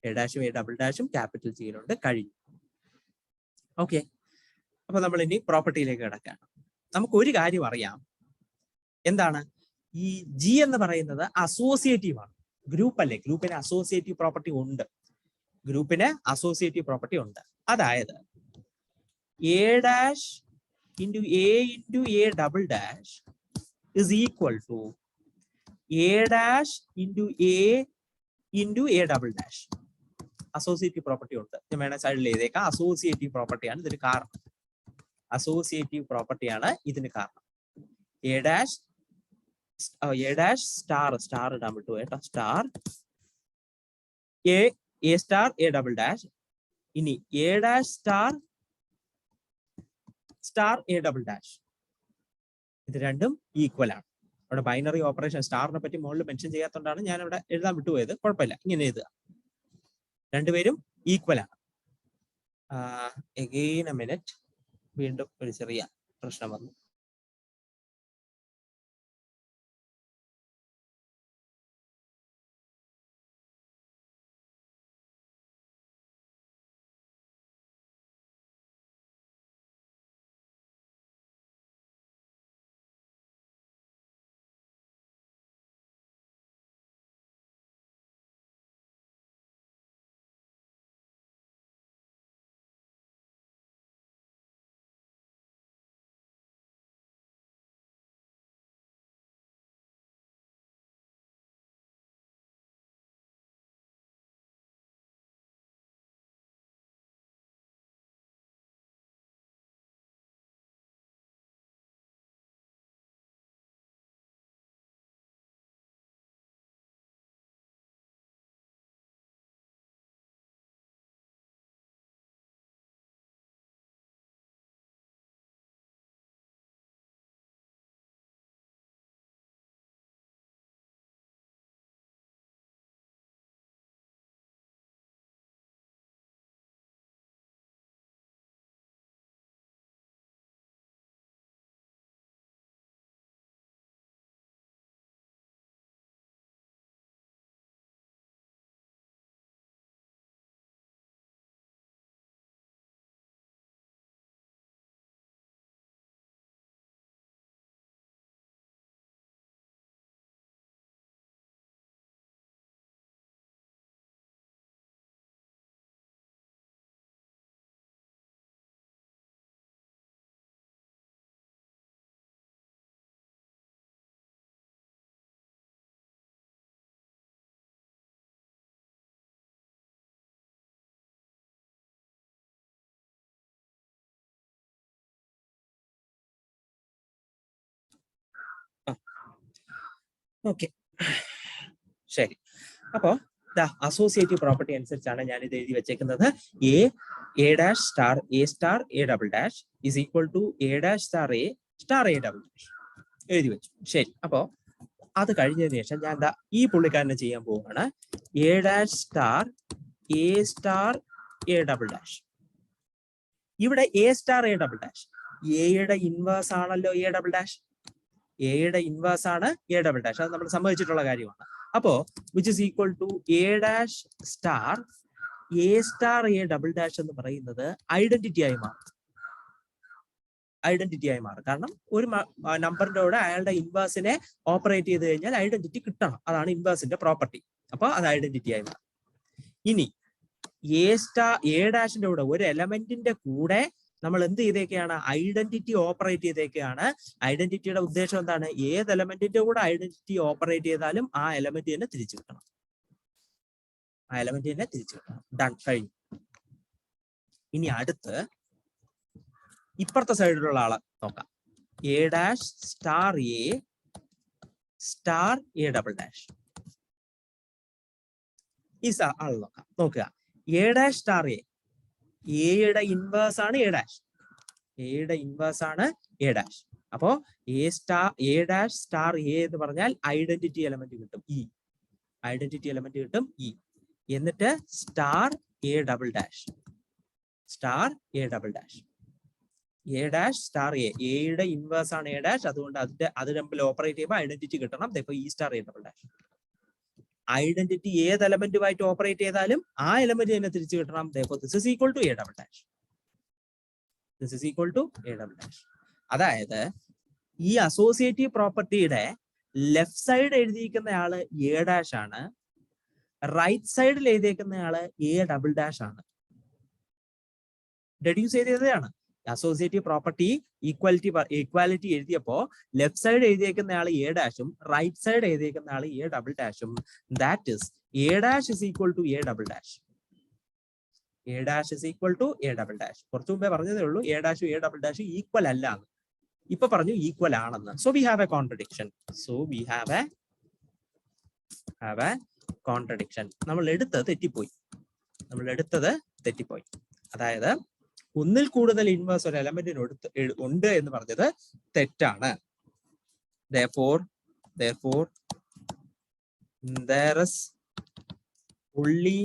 എ ഡാഷും എ ഡബിൾ ഡാഷും ക്യാപിറ്റൽ ജിയിലുണ്ട്. കഴിഞ്ഞു. ഓക്കെ, അപ്പൊ നമ്മൾ ഇനി പ്രോപ്പർട്ടിയിലേക്ക് കിടക്കാം. നമുക്ക് ഒരു കാര്യം അറിയാം. എന്താണ്? ഈ ജി എന്ന് പറയുന്നത് അസോസിയേറ്റീവ് ആണ്. ഗ്രൂപ്പ് അല്ലേ? ഗ്രൂപ്പിന് അസോസിയേറ്റീവ് പ്രോപ്പർട്ടി ഉണ്ട്. അതായത് A dash into A double dash is equal to A dash into A double dash. Associative property ഉണ്ട്. ഞാൻ വേണേ സൈഡിൽ എഴുതേക്കാം. അസോസിയേറ്റീവ് പ്രോപ്പർട്ടിയാണ് ഇതിന് കാരണം. എ ഡാഷ് സ്റ്റാർ ഇടാൻ വിട്ടു കേട്ടോ. Star A star A double dash. ഇനി A dash star A double dash. ഇത് രണ്ടും ഈക്വൽ ആണ്. അവിടെ ബൈനറി ഓപ്പറേഷൻ സ്റ്റാറിനെ പറ്റി മുകളിൽ മെൻഷൻ ചെയ്യാത്തതുകൊണ്ടാണ് ഞാൻ ഇവിടെ എഴുതാൻ വിട്ടുപോയത്. കുഴപ്പമില്ല, ഇങ്ങനെ എഴുതുക. രണ്ടുപേരും ഈക്വൽ ആണ്. എഗെയിൻ എ മിനിറ്റ്, വീണ്ടും ഒരു ചെറിയ പ്രശ്നം വന്നു. ഓക്കെ, ശരി. അപ്പോ അസോസിയേറ്റീവ് പ്രോപ്പർട്ടി അനുസരിച്ചാണ് ഞാൻ ഇത് എഴുതി വെച്ചേക്കുന്നത്. A dash star A double dash is equal to A dash star A double dash എഴുതി വെച്ചു. ശരി, അപ്പോ അത് കഴിഞ്ഞതിന് ശേഷം ഞാൻ ഈ പുള്ളിക്കാരനെ ചെയ്യാൻ പോവുകയാണ്. A dash star A double dash. ഇവിടെ A star A double dash എയുടെ ഇൻവേഴ്സ് ആണല്ലോ എ ഡബിൾ ഡാഷ്. എയുടെ ഇൻവേഴ്സ് ആണ് എ ഡബിൾ ഡാഷ്. അത് നമ്മൾ സമ്മതിച്ചിട്ടുള്ള കാര്യമാണ്. അപ്പോ which is equal to A dash star A double dash എന്ന് പറയുന്നത് ഐഡന്റിറ്റി ആയി മാറും. കാരണം ഒരു നമ്പറിന്റെ കൂടെ അയാളുടെ ഇൻവേഴ്സിനെ ഓപ്പറേറ്റ് ചെയ്ത് കഴിഞ്ഞാൽ ഐഡന്റിറ്റി കിട്ടണം. അതാണ് ഇൻവേഴ്സിന്റെ പ്രോപ്പർട്ടി. അപ്പൊ അത് ഐഡന്റിറ്റി ആയി മാറും. ഇനി എ ഡാഷിന്റെ കൂടെ ഒരു എലമെന്റിന്റെ കൂടെ നമ്മൾ എന്ത് ചെയ്തേക്കാണ്? Identity operate ചെയ്തേക്കാണ്. ഐഡന്റിറ്റിയുടെ ഉദ്ദേശം എന്താണ്? ഏത് എലമെന്റിന്റെ കൂടെ ഐഡന്റിറ്റി ഓപ്പറേറ്റ് ചെയ്താലും ആ എലമെന്റ് തന്നെ തിരിച്ചു കിട്ടണം. ഡൺ, കഴിഞ്ഞു. ഇനി അടുത്ത് ഇപ്പുറത്തെ സൈഡിലുള്ള ആളെ നോക്കാം. A dash star A double dash. ഈ ആൾ നോക്കാം. നോക്കുക, എ ഡാഷ് സ്റ്റാർ എയുടെ ഇൻവേഴ്സ് ആണ് എ ഡാഷ്. അപ്പോ എ ഡാഷ് സ്റ്റാർ എ എന്ന് പറഞ്ഞാൽ ഐഡന്റിറ്റി എലമെന്റ് കിട്ടും ഇ. എന്നിട്ട് star A double dash. A dash star എയുടെ ഇൻവേഴ്സ് ആണ് എ ഡാഷ്. അതുകൊണ്ട് അത് തമ്മിൽ ഓപ്പറേറ്റ് ചെയ്യുമ്പോൾ ഐഡന്റിറ്റി കിട്ടണം. E star A double dash. Identity ഏത് എലമെന്റുമായിട്ട് ഓപ്പറേറ്റ് ചെയ്താലും ആ എലമെന്റ് തന്നെ തിരിച്ചു കിട്ടണം. This is equal to A double dash. അതായത് ഈ അസോസിയേറ്റീവ് പ്രോപ്പർട്ടിയുടെ ലെഫ്റ്റ് സൈഡ് എഴുതിയിരിക്കുന്ന ആള് എ ഡാഷ് ആണ്, റൈറ്റ് സൈഡിൽ എഴുതിയിരിക്കുന്ന ആള് എ ഡബിൾ ഡാഷ് ആണ്. ഡെഡ്യൂസ് ചെയ്തതാണ്. അസോസിയേറ്റീവ് പ്രോപ്പർട്ടി ഈക്വാലിറ്റി എഴുതിയപ്പോ ലെഫ്റ്റ് സൈഡ് എഴുതിയേക്കുന്ന ആൾ എ ഡാഷും റൈറ്റ് സൈഡ് എഴുതിയേക്കുന്ന ആൾ എ ഡബിൾ ഡാഷും. That is A dash is equal to A double dash. കുറച്ചു മുമ്പേ പറഞ്ഞതേ ഉള്ളൂ എ ഡാഷും എ ഡബിൾ ഡാഷും ഈക്വൽ അല്ല എന്ന്. ഇപ്പൊ പറഞ്ഞു ഈക്വൽ ആണെന്ന്. So we have a contradiction. നമ്മൾ എടുത്തത് തെറ്റിപ്പോയി. അതായത് ഒന്നിൽ കൂടുതൽ ഇൻവേഴ്സ് ഒരു എലമെന്റിന് ഉണ്ട് എന്ന് പറഞ്ഞത് തെറ്റാണ്. Therefore, there is only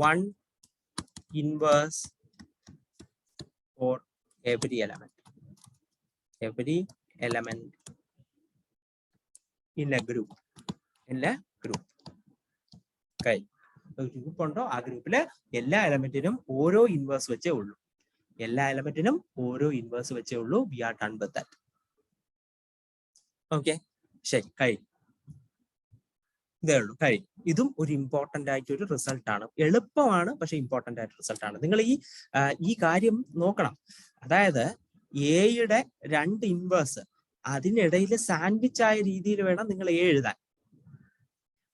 one inverse for every element in a group. Okay. Group ഉണ്ടോ ആ ഗ്രൂപ്പില് എല്ലാ എലമെന്റിനും ഓരോ ഇൻവേഴ്സ് വെച്ചേ ഉള്ളൂ. We are done with that. Okay, ശരി, കഴിഞ്ഞു. ഇതേ ഉള്ളൂ, കഴിഞ്ഞു. ഇതും ഒരു ഇമ്പോർട്ടന്റ് ആയിട്ടൊരു റിസൾട്ട് ആണ്. എളുപ്പമാണ്, പക്ഷെ ഇമ്പോർട്ടന്റ് ആയിട്ട് റിസൾട്ട് ആണ്. നിങ്ങൾ ഈ കാര്യം നോക്കണം. അതായത് എയുടെ രണ്ട് ഇൻവേഴ്സ്, അതിനിടയിൽ സാൻഡ്വിച്ച് ആയ രീതിയിൽ വേണം നിങ്ങൾ എ എഴുതാൻ.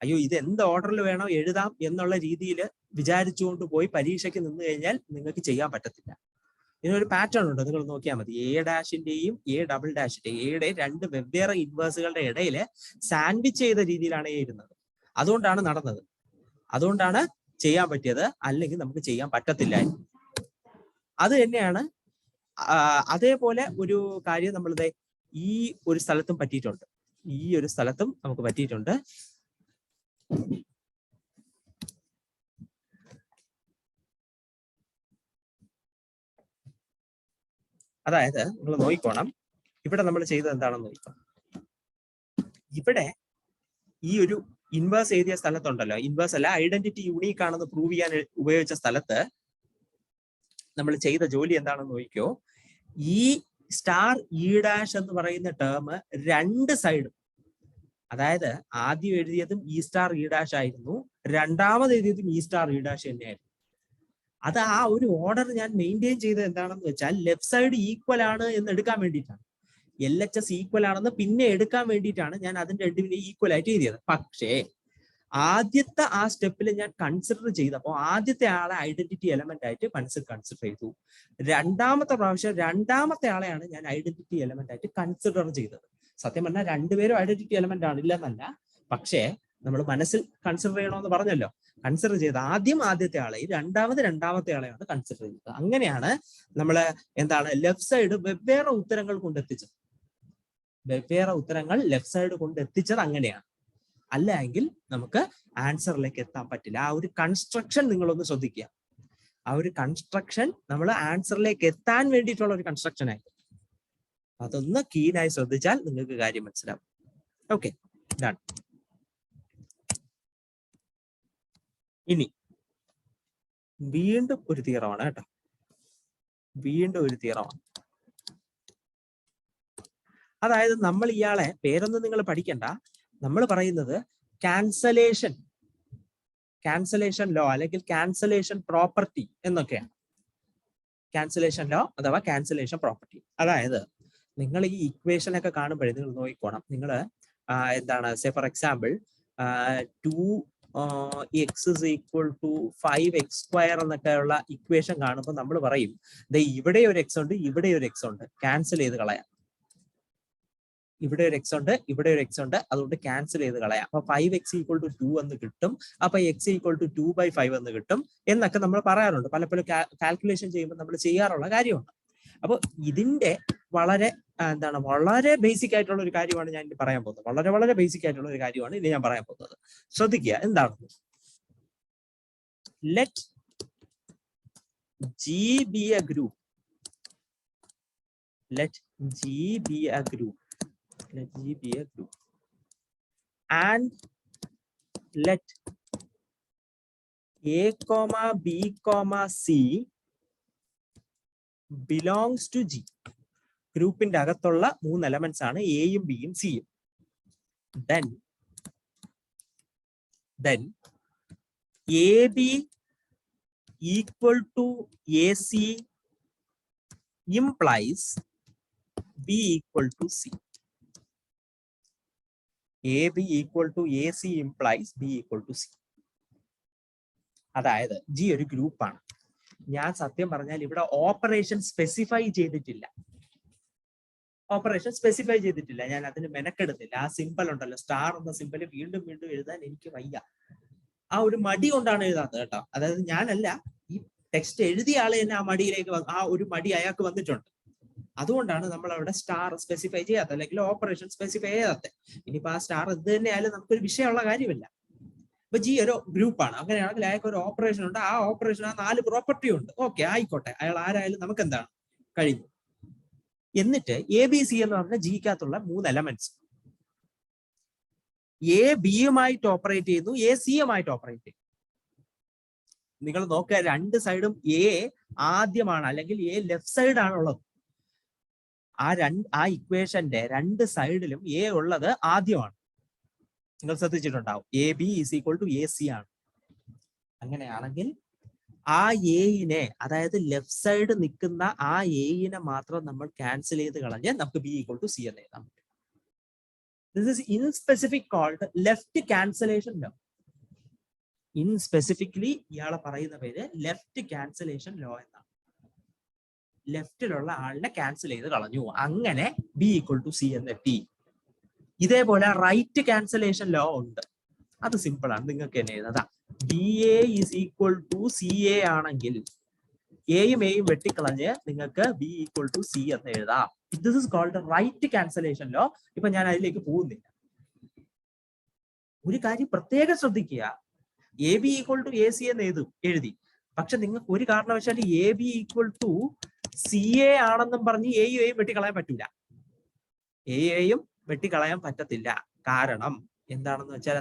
അയ്യോ, ഇത് എന്ത് ഓർഡറിൽ വേണോ എഴുതാം എന്നുള്ള രീതിയിൽ വിചാരിച്ചുകൊണ്ട് പോയി പരീക്ഷയ്ക്ക് നിന്ന് കഴിഞ്ഞാൽ നിങ്ങൾക്ക് ചെയ്യാൻ പറ്റത്തില്ല. ഇതിനൊരു പാറ്റേൺ ഉണ്ട്, നിങ്ങൾ നോക്കിയാൽ മതി. എ ഡാഷിന്റെയും എ ഡബിൾ ഡാഷിന്റെയും എയുടെ രണ്ട് വെവ്വേറെ ഇൻവേഴ്സുകളുടെ ഇടയിൽ സാൻഡ്വിച്ച് ചെയ്ത രീതിയിലാണ് എ ഇരുന്നത്. അതുകൊണ്ടാണ് നടന്നത്, അതുകൊണ്ടാണ് ചെയ്യാൻ പറ്റിയത്. അല്ലെങ്കിൽ നമുക്ക് ചെയ്യാൻ പറ്റത്തില്ല. അത് തന്നെയാണ്. അതേപോലെ ഒരു കാര്യം നമ്മളിത് ഈ ഒരു സ്ഥലത്തും പറ്റിയിട്ടുണ്ട്. നമുക്ക് പറ്റിയിട്ടുണ്ട്. അതായത് നിങ്ങൾ നോക്കിക്കോണം, ഇവിടെ നമ്മൾ ചെയ്തത് എന്താണെന്ന് നോക്കാം. ഇവിടെ ഈ ഒരു ഇൻവേഴ്സ് എഴുതിയ സ്ഥലത്തുണ്ടല്ലോ, ഇൻവേഴ്സ് അല്ല ഐഡന്റിറ്റി യൂണീക്ക് ആണെന്ന് പ്രൂവ് ചെയ്യാൻ ഉപയോഗിച്ച സ്ഥലത്ത് നമ്മൾ ചെയ്ത ജോലി എന്താണെന്ന് നോക്കിക്കോ. ഈ സ്റ്റാർ ഇ ഡാഷ് എന്ന് പറയുന്ന ടേം രണ്ട് സൈഡും, അതായത് ആദ്യം എഴുതിയതും ഇ സ്റ്റാർ ഇ ഡാഷ് ആയിരുന്നു, രണ്ടാമത് എഴുതിയതും ഇ സ്റ്റാർ ഇ ഡാഷ് തന്നെയായിരുന്നു. അത് ആ ഒരു ഓർഡർ ഞാൻ മെയിൻറ്റെയിൻ ചെയ്തത് എന്താണെന്ന് വെച്ചാൽ ലെഫ്റ്റ് സൈഡ് ഈക്വൽ ആണ് എന്ന് എടുക്കാൻ വേണ്ടിയിട്ടാണ്. LHS ഈക്വൽ ആണെന്ന് പിന്നെ എടുക്കാൻ വേണ്ടിയിട്ടാണ് ഞാൻ അതിന്റെ രണ്ടിനെ ഈക്വൽ ആയിട്ട് എഴുതിയത്. പക്ഷേ ആദ്യത്തെ ആ സ്റ്റെപ്പിൽ ഞാൻ കൺസിഡർ ചെയ്തപ്പോൾ ആദ്യത്തെ ആളെ ഐഡന്റിറ്റി എലമെന്റ് ആയിട്ട് കൺസിഡർ ചെയ്തു. രണ്ടാമത്തെ പ്രാവശ്യം രണ്ടാമത്തെ ആളെയാണ് ഞാൻ ഐഡന്റിറ്റി എലമെന്റ് ആയിട്ട് കൺസിഡർ ചെയ്തത്. സത്യം പറഞ്ഞാൽ രണ്ടുപേരും ഐഡന്റിറ്റി എലമെന്റ് ആണ്, ഇല്ലെന്നല്ല. പക്ഷേ നമ്മൾ മനസ്സിൽ കൺസിഡർ ചെയ്യണമെന്ന് പറഞ്ഞല്ലോ. കൺസിഡർ ചെയ്ത് ആദ്യത്തെ ആളെയും രണ്ടാമത്തെ ആളെയാണ് കൺസിഡർ ചെയ്തത്. അങ്ങനെയാണ് നമ്മള് ലെഫ്റ്റ് സൈഡ് വെവ്വേറെ ഉത്തരങ്ങൾ കൊണ്ടെത്തിച്ചത്. വെവ്വേറെ ഉത്തരങ്ങൾ ലെഫ്റ്റ് സൈഡ് കൊണ്ടെത്തിച്ചത് അങ്ങനെയാണ്. അല്ലെങ്കിൽ നമുക്ക് ആൻസറിലേക്ക് എത്താൻ പറ്റില്ല. ആ ഒരു കൺസ്ട്രക്ഷൻ നിങ്ങളൊന്ന് ശ്രദ്ധിക്കുക. ആ ഒരു കൺസ്ട്രക്ഷൻ നമ്മൾ ആൻസറിലേക്ക് എത്താൻ വേണ്ടിയിട്ടുള്ള ഒരു കൺസ്ട്രക്ഷൻ ആയിരുന്നു. അതൊന്ന് കീനായി ശ്രദ്ധിച്ചാൽ നിങ്ങൾക്ക് കാര്യം മനസ്സിലാവും. ഓക്കെ, ഇതാണ്. ഇനി വീണ്ടും ഒരു തിയറമാണ് കേട്ടോ. വീണ്ടും ഒരു തിയറമാണ്. അതായത് നമ്മൾ ഇയാളെ പേരൊന്നും നിങ്ങൾ പഠിക്കണ്ട. നമ്മൾ പറയുന്നത് ക്യാൻസലേഷൻ ലോ അല്ലെങ്കിൽ ക്യാൻസലേഷൻ പ്രോപ്പർട്ടി എന്നൊക്കെയാണ്. ക്യാൻസലേഷൻ ലോ അഥവാ ക്യാൻസലേഷൻ പ്രോപ്പർട്ടി. അതായത് നിങ്ങൾ ഈ ഇക്വേഷൻ ഒക്കെ കാണുമ്പോഴേ നിങ്ങൾ നോക്കിക്കോണം. നിങ്ങൾ say for example 2x is equal to 5x² എന്നൊക്കെയുള്ള ഇക്വേഷൻ കാണുമ്പോൾ നമ്മൾ പറയും ഇവിടെ ഒരു എക്സ് ഉണ്ട്, ഇവിടെ ഒരു എക്സ് ഉണ്ട്, ക്യാൻസൽ ചെയ്ത് കളയാം. ഇവിടെ ഒരു എക്സ് ഉണ്ട്, ഇവിടെ ഒരു എക്സ് ഉണ്ട്, അതുകൊണ്ട് ക്യാൻസൽ ചെയ്ത് കളയാം. അപ്പൊ 5x = 2 എന്ന് കിട്ടും. അപ്പൊ x = 2/5 എന്ന് കിട്ടും എന്നൊക്കെ നമ്മൾ പറയാറുണ്ട്. പലപ്പോഴും കാൽക്കുലേഷൻ ചെയ്യുമ്പോൾ നമ്മൾ ചെയ്യാറുള്ള കാര്യമാണ്. അപ്പൊ ഇതിന്റെ വളരെ വളരെ ബേസിക് ആയിട്ടുള്ള ഒരു കാര്യമാണ് ഞാൻ പറയാൻ പോകുന്നത്. വളരെ ബേസിക് ആയിട്ടുള്ള ഒരു കാര്യമാണ് ഇനി ഞാൻ പറയാൻ പോകുന്നത്. ശ്രദ്ധിക്കുക എന്താണ്. Let G be a group. Let G be a group. Let G be a group. And let A, B, C belongs to G. ഗ്രൂപ്പിന്റെ അകത്തുള്ള 3 എലമെന്റ്സ് ആണ് എയും ബിയും സിയും. Then AB equal to AC implies B equal to C. AB equal to AC implies B equal to C. അതായത് G ഒരു ഗ്രൂപ്പാണ്. ഞാൻ സത്യം പറഞ്ഞാൽ ഇവിടെ ഓപ്പറേഷൻ സ്പെസിഫൈ ചെയ്തിട്ടില്ല. ഞാൻ അതിന് മെനക്കെടുത്തില്ല. ആ സിമ്പിൾ ഉണ്ടല്ലോ, സ്റ്റാർ എന്ന സിമ്പിൾ വീണ്ടും എഴുതാൻ എനിക്ക് വയ്യ. ആ ഒരു മടി കൊണ്ടാണ് എഴുതാത്തത് കേട്ടോ. അതായത് ഞാനല്ല, ഈ ടെക്സ്റ്റ് എഴുതിയ ആള് തന്നെ ആ മടിയിലേക്ക് ആ ഒരു മടി അയാൾക്ക് വന്നിട്ടുണ്ട്. അതുകൊണ്ടാണ് നമ്മൾ അവിടെ സ്റ്റാർ സ്പെസിഫൈ ചെയ്യാത്ത, അല്ലെങ്കിൽ ഓപ്പറേഷൻ സ്പെസിഫൈ ചെയ്യാത്ത. ഇനിയിപ്പോ ആ സ്റ്റാർ എന്ത് തന്നെയായാലും നമുക്കൊരു വിഷയമുള്ള കാര്യമില്ല. ഇപ്പൊ ജി ഒരു ഗ്രൂപ്പാണ്. അങ്ങനെയാണെങ്കിൽ അയാൾക്ക് ഒരു ഓപ്പറേഷൻ ഉണ്ട്. ആ ഓപ്പറേഷൻ ആ 4 പ്രോപ്പർട്ടി ഉണ്ട്. ഓക്കെ, ആയിക്കോട്ടെ, അയാൾ ആരായാലും നമുക്ക് എന്താണ് കഴിഞ്ഞു. എന്നിട്ട് ABC എന്ന് പറഞ്ഞ ജിക്കകത്തുള്ള 3 എലമെന്റ്സ് എ ബിയുമായിട്ട് ഓപ്പറേറ്റ് ചെയ്യുന്നു, എ സിയുമായിട്ട് ഓപ്പറേറ്റ് ചെയ്യുന്നു. നിങ്ങൾ നോക്കുക, 2 സൈഡും എ ആദ്യമാണ്, അല്ലെങ്കിൽ എ ലെഫ്റ്റ് സൈഡ് ആണുള്ളത്. ആ ഇക്വേഷന്റെ 2 സൈഡിലും എ ഉള്ളത് ആദ്യമാണ്. നിങ്ങൾ ശ്രദ്ധിച്ചിട്ടുണ്ടാവും. AB = AC ആണ്. അങ്ങനെയാണെങ്കിൽ ആ എയിനെ, അതായത് ലെഫ്റ്റ് സൈഡ് നിൽക്കുന്ന ആ എയിനെ മാത്രം നമ്മൾ ക്യാൻസൽ ചെയ്ത് കളഞ്ഞ് നമുക്ക് B = C എന്ന് എഴുതാൻ പറ്റും. This is in specific called left cancellation law. In specifically ഇയാളെ പറയുന്ന പേര് ലെഫ്റ്റ് ക്യാൻസലേഷൻ ലോ എന്നാണ്. ലെഫ്റ്റിലുള്ള ആളിനെ ക്യാൻസൽ ചെയ്ത് കളഞ്ഞു, അങ്ങനെ B = C എന്നെത്തി. ഇതേപോലെ റൈറ്റ് ക്യാൻസലേഷൻ ലോ ഉണ്ട്. അത് സിമ്പിൾ ആണ്, നിങ്ങൾക്ക് തന്നെ എഴുതാം. BA = CA ആണെങ്കിൽ എയും എയും വെട്ടിക്കളഞ്ഞ് നിങ്ങൾക്ക് B = C എന്ന് എഴുതാം. This is called right cancellation law. ഇപ്പൊ ഞാൻ അതിലേക്ക് പോകുന്നില്ല. ഒരു കാര്യം പ്രത്യേകം ശ്രദ്ധിക്കുക, AB = AC എന്ന് എഴുതി. പക്ഷെ നിങ്ങൾക്ക് ഒരു കാരണവശാലും AB = CA ആണെന്നും പറഞ്ഞ് എയും വെട്ടിക്കളയാൻ പറ്റൂല. എയും വെട്ടിക്കളയാൻ പറ്റത്തില്ല. കാരണം എന്താണെന്ന് വെച്ചാൽ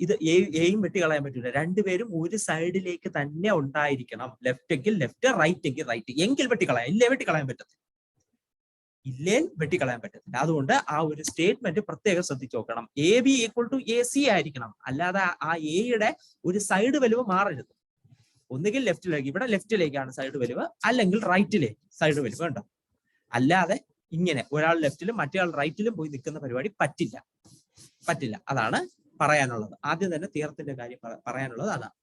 ഇത് എയും വെട്ടിക്കളയാൻ പറ്റൂല. രണ്ടുപേരും ഒരു സൈഡിലേക്ക് തന്നെ ഉണ്ടായിരിക്കണം. ലെഫ്റ്റ് എങ്കിൽ ലെഫ്റ്റ്, റൈറ്റ് എങ്കിൽ റൈറ്റ്. എങ്കിൽ വെട്ടിക്കളയാം, ഇല്ലേ വെട്ടിക്കളയാൻ പറ്റത്തില്ല. അതുകൊണ്ട് ആ ഒരു സ്റ്റേറ്റ്മെന്റ് പ്രത്യേകം ശ്രദ്ധിച്ചു നോക്കണം. AB = AC ആയിരിക്കണം. അല്ലാതെ ആ എയുടെ ഒരു സൈഡ് വലിവ് മാറരുത്. ഒന്നുകിൽ ലെഫ്റ്റിലേക്ക്, ഇവിടെ ലെഫ്റ്റിലേക്കാണ് സൈഡ് വലിവ്, അല്ലെങ്കിൽ റൈറ്റിലേക്ക് സൈഡ് വലിവ് ഉണ്ടോ. അല്ലാതെ ഇങ്ങനെ ഒരാൾ ലെഫ്റ്റിലും മറ്റേയാൾ റൈറ്റിലും പോയി നിൽക്കുന്ന പരിപാടി പറ്റില്ല. അതാണ് പറയാനുള്ളത്. ആദ്യം തന്നെ തിയറത്തിന്റെ കാര്യം പറയാനുള്ളത് അതാണ്.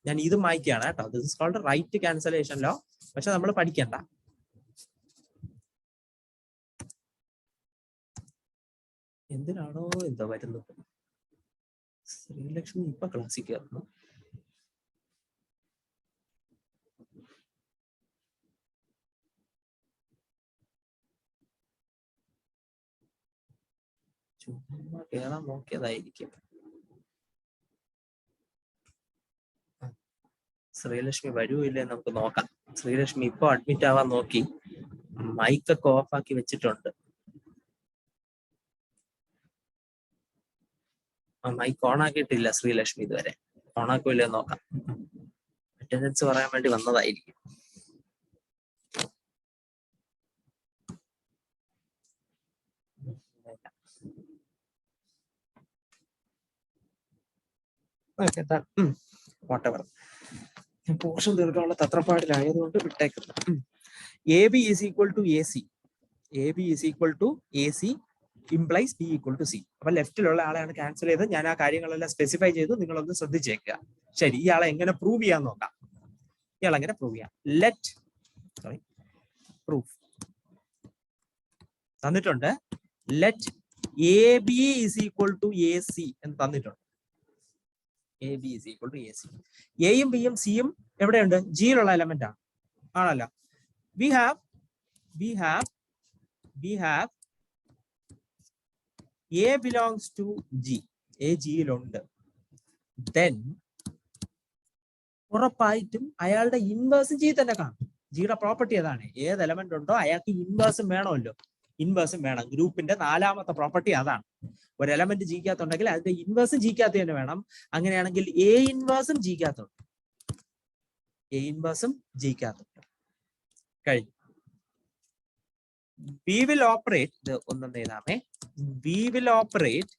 ഞാൻ ഇത് വായിക്കുകയാണ് കേട്ടോ. This is called right cancellation law. പക്ഷെ നമ്മൾ പഠിക്കണ്ട. എന്തിനാണോ എന്തോ വരുന്നത്. ശ്രീലക്ഷ്മി ഇപ്പൊ ക്ലാസ്സിൽ കയറുന്നു. ചുമ്മാ കേറാൻ നോക്കിയതായിരിക്കും. ശ്രീലക്ഷ്മി വരുമില്ലേ നമുക്ക് നോക്കാം. ശ്രീലക്ഷ്മി ഇപ്പൊ അഡ്മിറ്റ് ആവാൻ നോക്കി, മൈക്കൊക്കെ ഓഫ് ആക്കി വെച്ചിട്ടുണ്ട്. മൈക്ക് ഓൺ ആക്കിയിട്ടില്ല ശ്രീലക്ഷ്മി ഇതുവരെ. ഓൺ ആക്കുമില്ലേ നോക്കാം. അറ്റൻഡൻസ് പറയാൻ വേണ്ടി വന്നതായിരിക്കും. വാട്ടെവർ. പോർഷൻ തീർക്കാനുള്ള തത്രപ്പാടിലായതുകൊണ്ട് വിട്ടേക്കുന്നു. A B is equal to A C. A B is equal to A C implies B equal to C. അപ്പൊ ലെഫ്റ്റിലുള്ള ആളെയാണ് ക്യാൻസൽ ചെയ്ത് ഞാൻ ആ കാര്യങ്ങളെല്ലാം സ്പെസിഫൈ ചെയ്തു. നിങ്ങളൊന്ന് ശ്രദ്ധിച്ചേക്കുക. ശരി, ഇയാളെ എങ്ങനെ പ്രൂവ് ചെയ്യാൻ നോക്കാം. ഇയാൾ എങ്ങനെ പ്രൂവ് ചെയ്യാം? പ്രൂഫ് തന്നിട്ടുണ്ട്. Let A B is equal to A C എന്ന് തന്നിട്ടുണ്ട്. A B is equal to A C. എയും ബിയും സിയും എവിടെയുണ്ട്? ജിയിലുള്ള എലമെന്റ് ആണ്, ആണല്ലോ. We have A belongs to G. A ജിയിലുണ്ട്. ദെൻ ഉറപ്പായിട്ടും അയാളുടെ ഇൻവേഴ്സ് ജി തന്നെ കാണും. ജിയുടെ പ്രോപ്പർട്ടി അതാണ്. ഏത് എലമെന്റ് ഉണ്ടോ അയാൾക്ക് ഇൻവേഴ്സും വേണമല്ലോ. ഇൻവേഴ്സും വേണം. ഗ്രൂപ്പിന്റെ 4ാമത്തെ പ്രോപ്പർട്ടി അതാണ്. ഒരു എലമെന്റ് ജിക്കകത്തുണ്ടെങ്കിൽ അതിന്റെ ഇൻവേഴ്സ് ജിക്കകത്ത് തന്നെ വേണം. അങ്ങനെയാണെങ്കിൽ എ ഇൻവേഴ്സും ജിക്കകത്തുണ്ട്. എ ഇൻവേഴ്സും ജിക്കകത്തുണ്ട്. കഴിഞ്ഞു. We will operate ഒന്നെന്ന് എഴുതാമേ. We will operate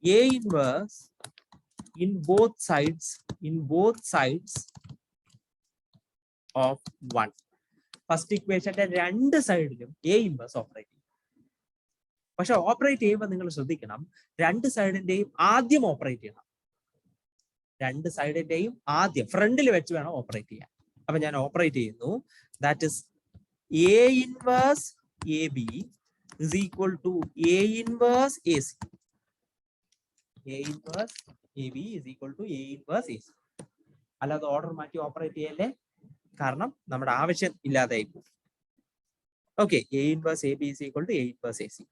A inverse in both sides of 1. First ഇക്വേഷന്റെ 2 സൈഡിലും എ ഇൻവേഴ്സ് ഓപ്പറേറ്റ് ചെയ്യും. പക്ഷെ ഓപ്പറേറ്റ് ചെയ്യുമ്പോൾ നിങ്ങൾ ശ്രദ്ധിക്കണം, 2 സൈഡിന്റെയും ആദ്യം ഓപ്പറേറ്റ് ചെയ്യണം. 2 സൈഡിന്റെയും ആദ്യം ഫ്രണ്ടിൽ വെച്ച് വേണം ഓപ്പറേറ്റ് ചെയ്യാൻ. അപ്പൊ ഞാൻ ഓപ്പറേറ്റ് ചെയ്യുന്നു. That is A inverse A B is equal to A inverse A C. A inverse A B is equal to A inverse A C. അല്ലാതെ ഓർഡർ മാറ്റി ഓപ്പറേറ്റ് ചെയ്യല്ലേ, കാരണം നമ്മുടെ ആവശ്യം ഇല്ലാതായി പോകും. Okay, A inverse A B is equal to A inverse A C.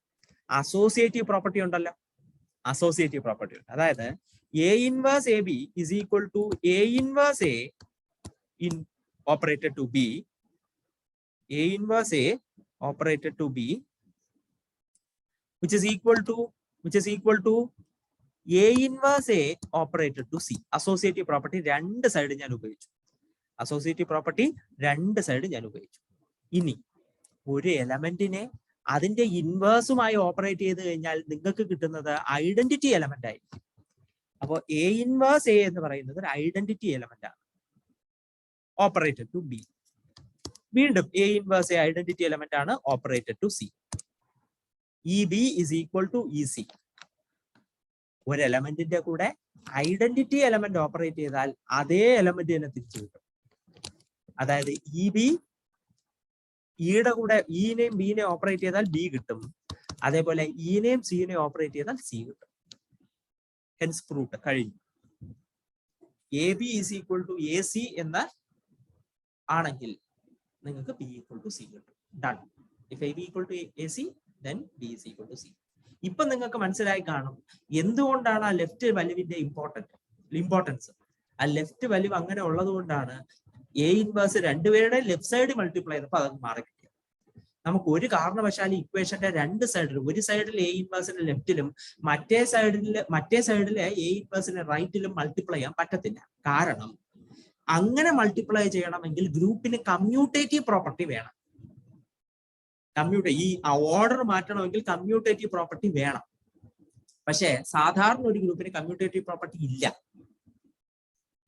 Associative property ഉണ്ടല്ലോ. Associative property ഉണ്ട്. അതായത് A inverse A B is equal to A inverse A in operated to B. A inverse A operated to B, which is equal to A inverse A operated to C. Associative property 2 side ഞാൻ ഉപയോഗിച്ചു. Associative property 2 side ഞാൻ ഉപയോഗിച്ചു. ഇനി ഒരു എലമെന്റിനെ അതിന്റെ ഇൻവേഴ്സുമായി operate ചെയ്ത് കഴിഞ്ഞാൽ നിങ്ങൾക്ക് കിട്ടുന്നത് ഐഡന്റിറ്റി എലമെന്റ് ആയിരിക്കും. അപ്പോൾ എ ഇൻവേഴ്സ് എ എന്ന് പറയുന്നത് ഒരു ഐഡന്റിറ്റി എലമെന്റ് ആണ്. Operated to B. വീണ്ടും A inverse A identity element ആണ്. Operated to C. E B is equal to E C. ഒരു എലമെന്റിന്റെ കൂടെ ഐഡന്റിറ്റി എലമെന്റ് ഓപ്പറേറ്റ് ചെയ്താൽ അതേ എലമെന്റ് തന്നെ തിരിച്ചു കിട്ടും. അതായത് ഇ ബി ഇയുടെ കൂടെ ഇനെയും ബിനെയും ഓപ്പറേറ്റ് ചെയ്താൽ ബി കിട്ടും. അതേപോലെ ഇനെയും സിനെയും ഓപ്പറേറ്റ് ചെയ്താൽ സി കിട്ടും. Hence proved. കഴിഞ്ഞു. A B is equal to A C എന്ന ആണെങ്കിൽ നിങ്ങൾക്ക് ബി ഈക്വൽ ടു സി കിട്ടും. Done. If A B equal to A C then B is equal to C. ഇപ്പൊ നിങ്ങൾക്ക് മനസ്സിലായി കാണും എന്തുകൊണ്ടാണ് ആ ലെഫ്റ്റ് വാല്യൂവിന്റെ ഇമ്പോർട്ടൻസ്. ആ ലെഫ്റ്റ് വാല്യൂ അങ്ങനെ ഉള്ളത് കൊണ്ടാണ് എ ഇൻവേഴ്സ് 2 പേരുടെ ലെഫ്റ്റ് സൈഡ് മൾട്ടിപ്ലൈ ചെയ്തപ്പോൾ അത് മാറി കിട്ടിയത്. നമുക്ക് ഒരു കാരണവശാലും ഇക്വേഷന്റെ 2 സൈഡിലും, ഒരു സൈഡിൽ എ ഇൻവേഴ്സിന്റെ ലെഫ്റ്റിലും മറ്റേ സൈഡിലെ എ ഇൻവേഴ്സിന്റെ റൈറ്റിലും മൾട്ടിപ്ലൈ ചെയ്യാൻ പറ്റത്തില്ല. കാരണം അങ്ങനെ മൾട്ടിപ്ലൈ ചെയ്യണമെങ്കിൽ ഗ്രൂപ്പിന് കമ്മ്യൂട്ടേറ്റീവ് പ്രോപ്പർട്ടി വേണം. ഈ ഓർഡർ മാറ്റണമെങ്കിൽ കമ്മ്യൂട്ടേറ്റീവ് പ്രോപ്പർട്ടി വേണം. പക്ഷേ സാധാരണ ഒരു ഗ്രൂപ്പിന് കമ്മ്യൂട്ടേറ്റീവ് പ്രോപ്പർട്ടി ഇല്ല.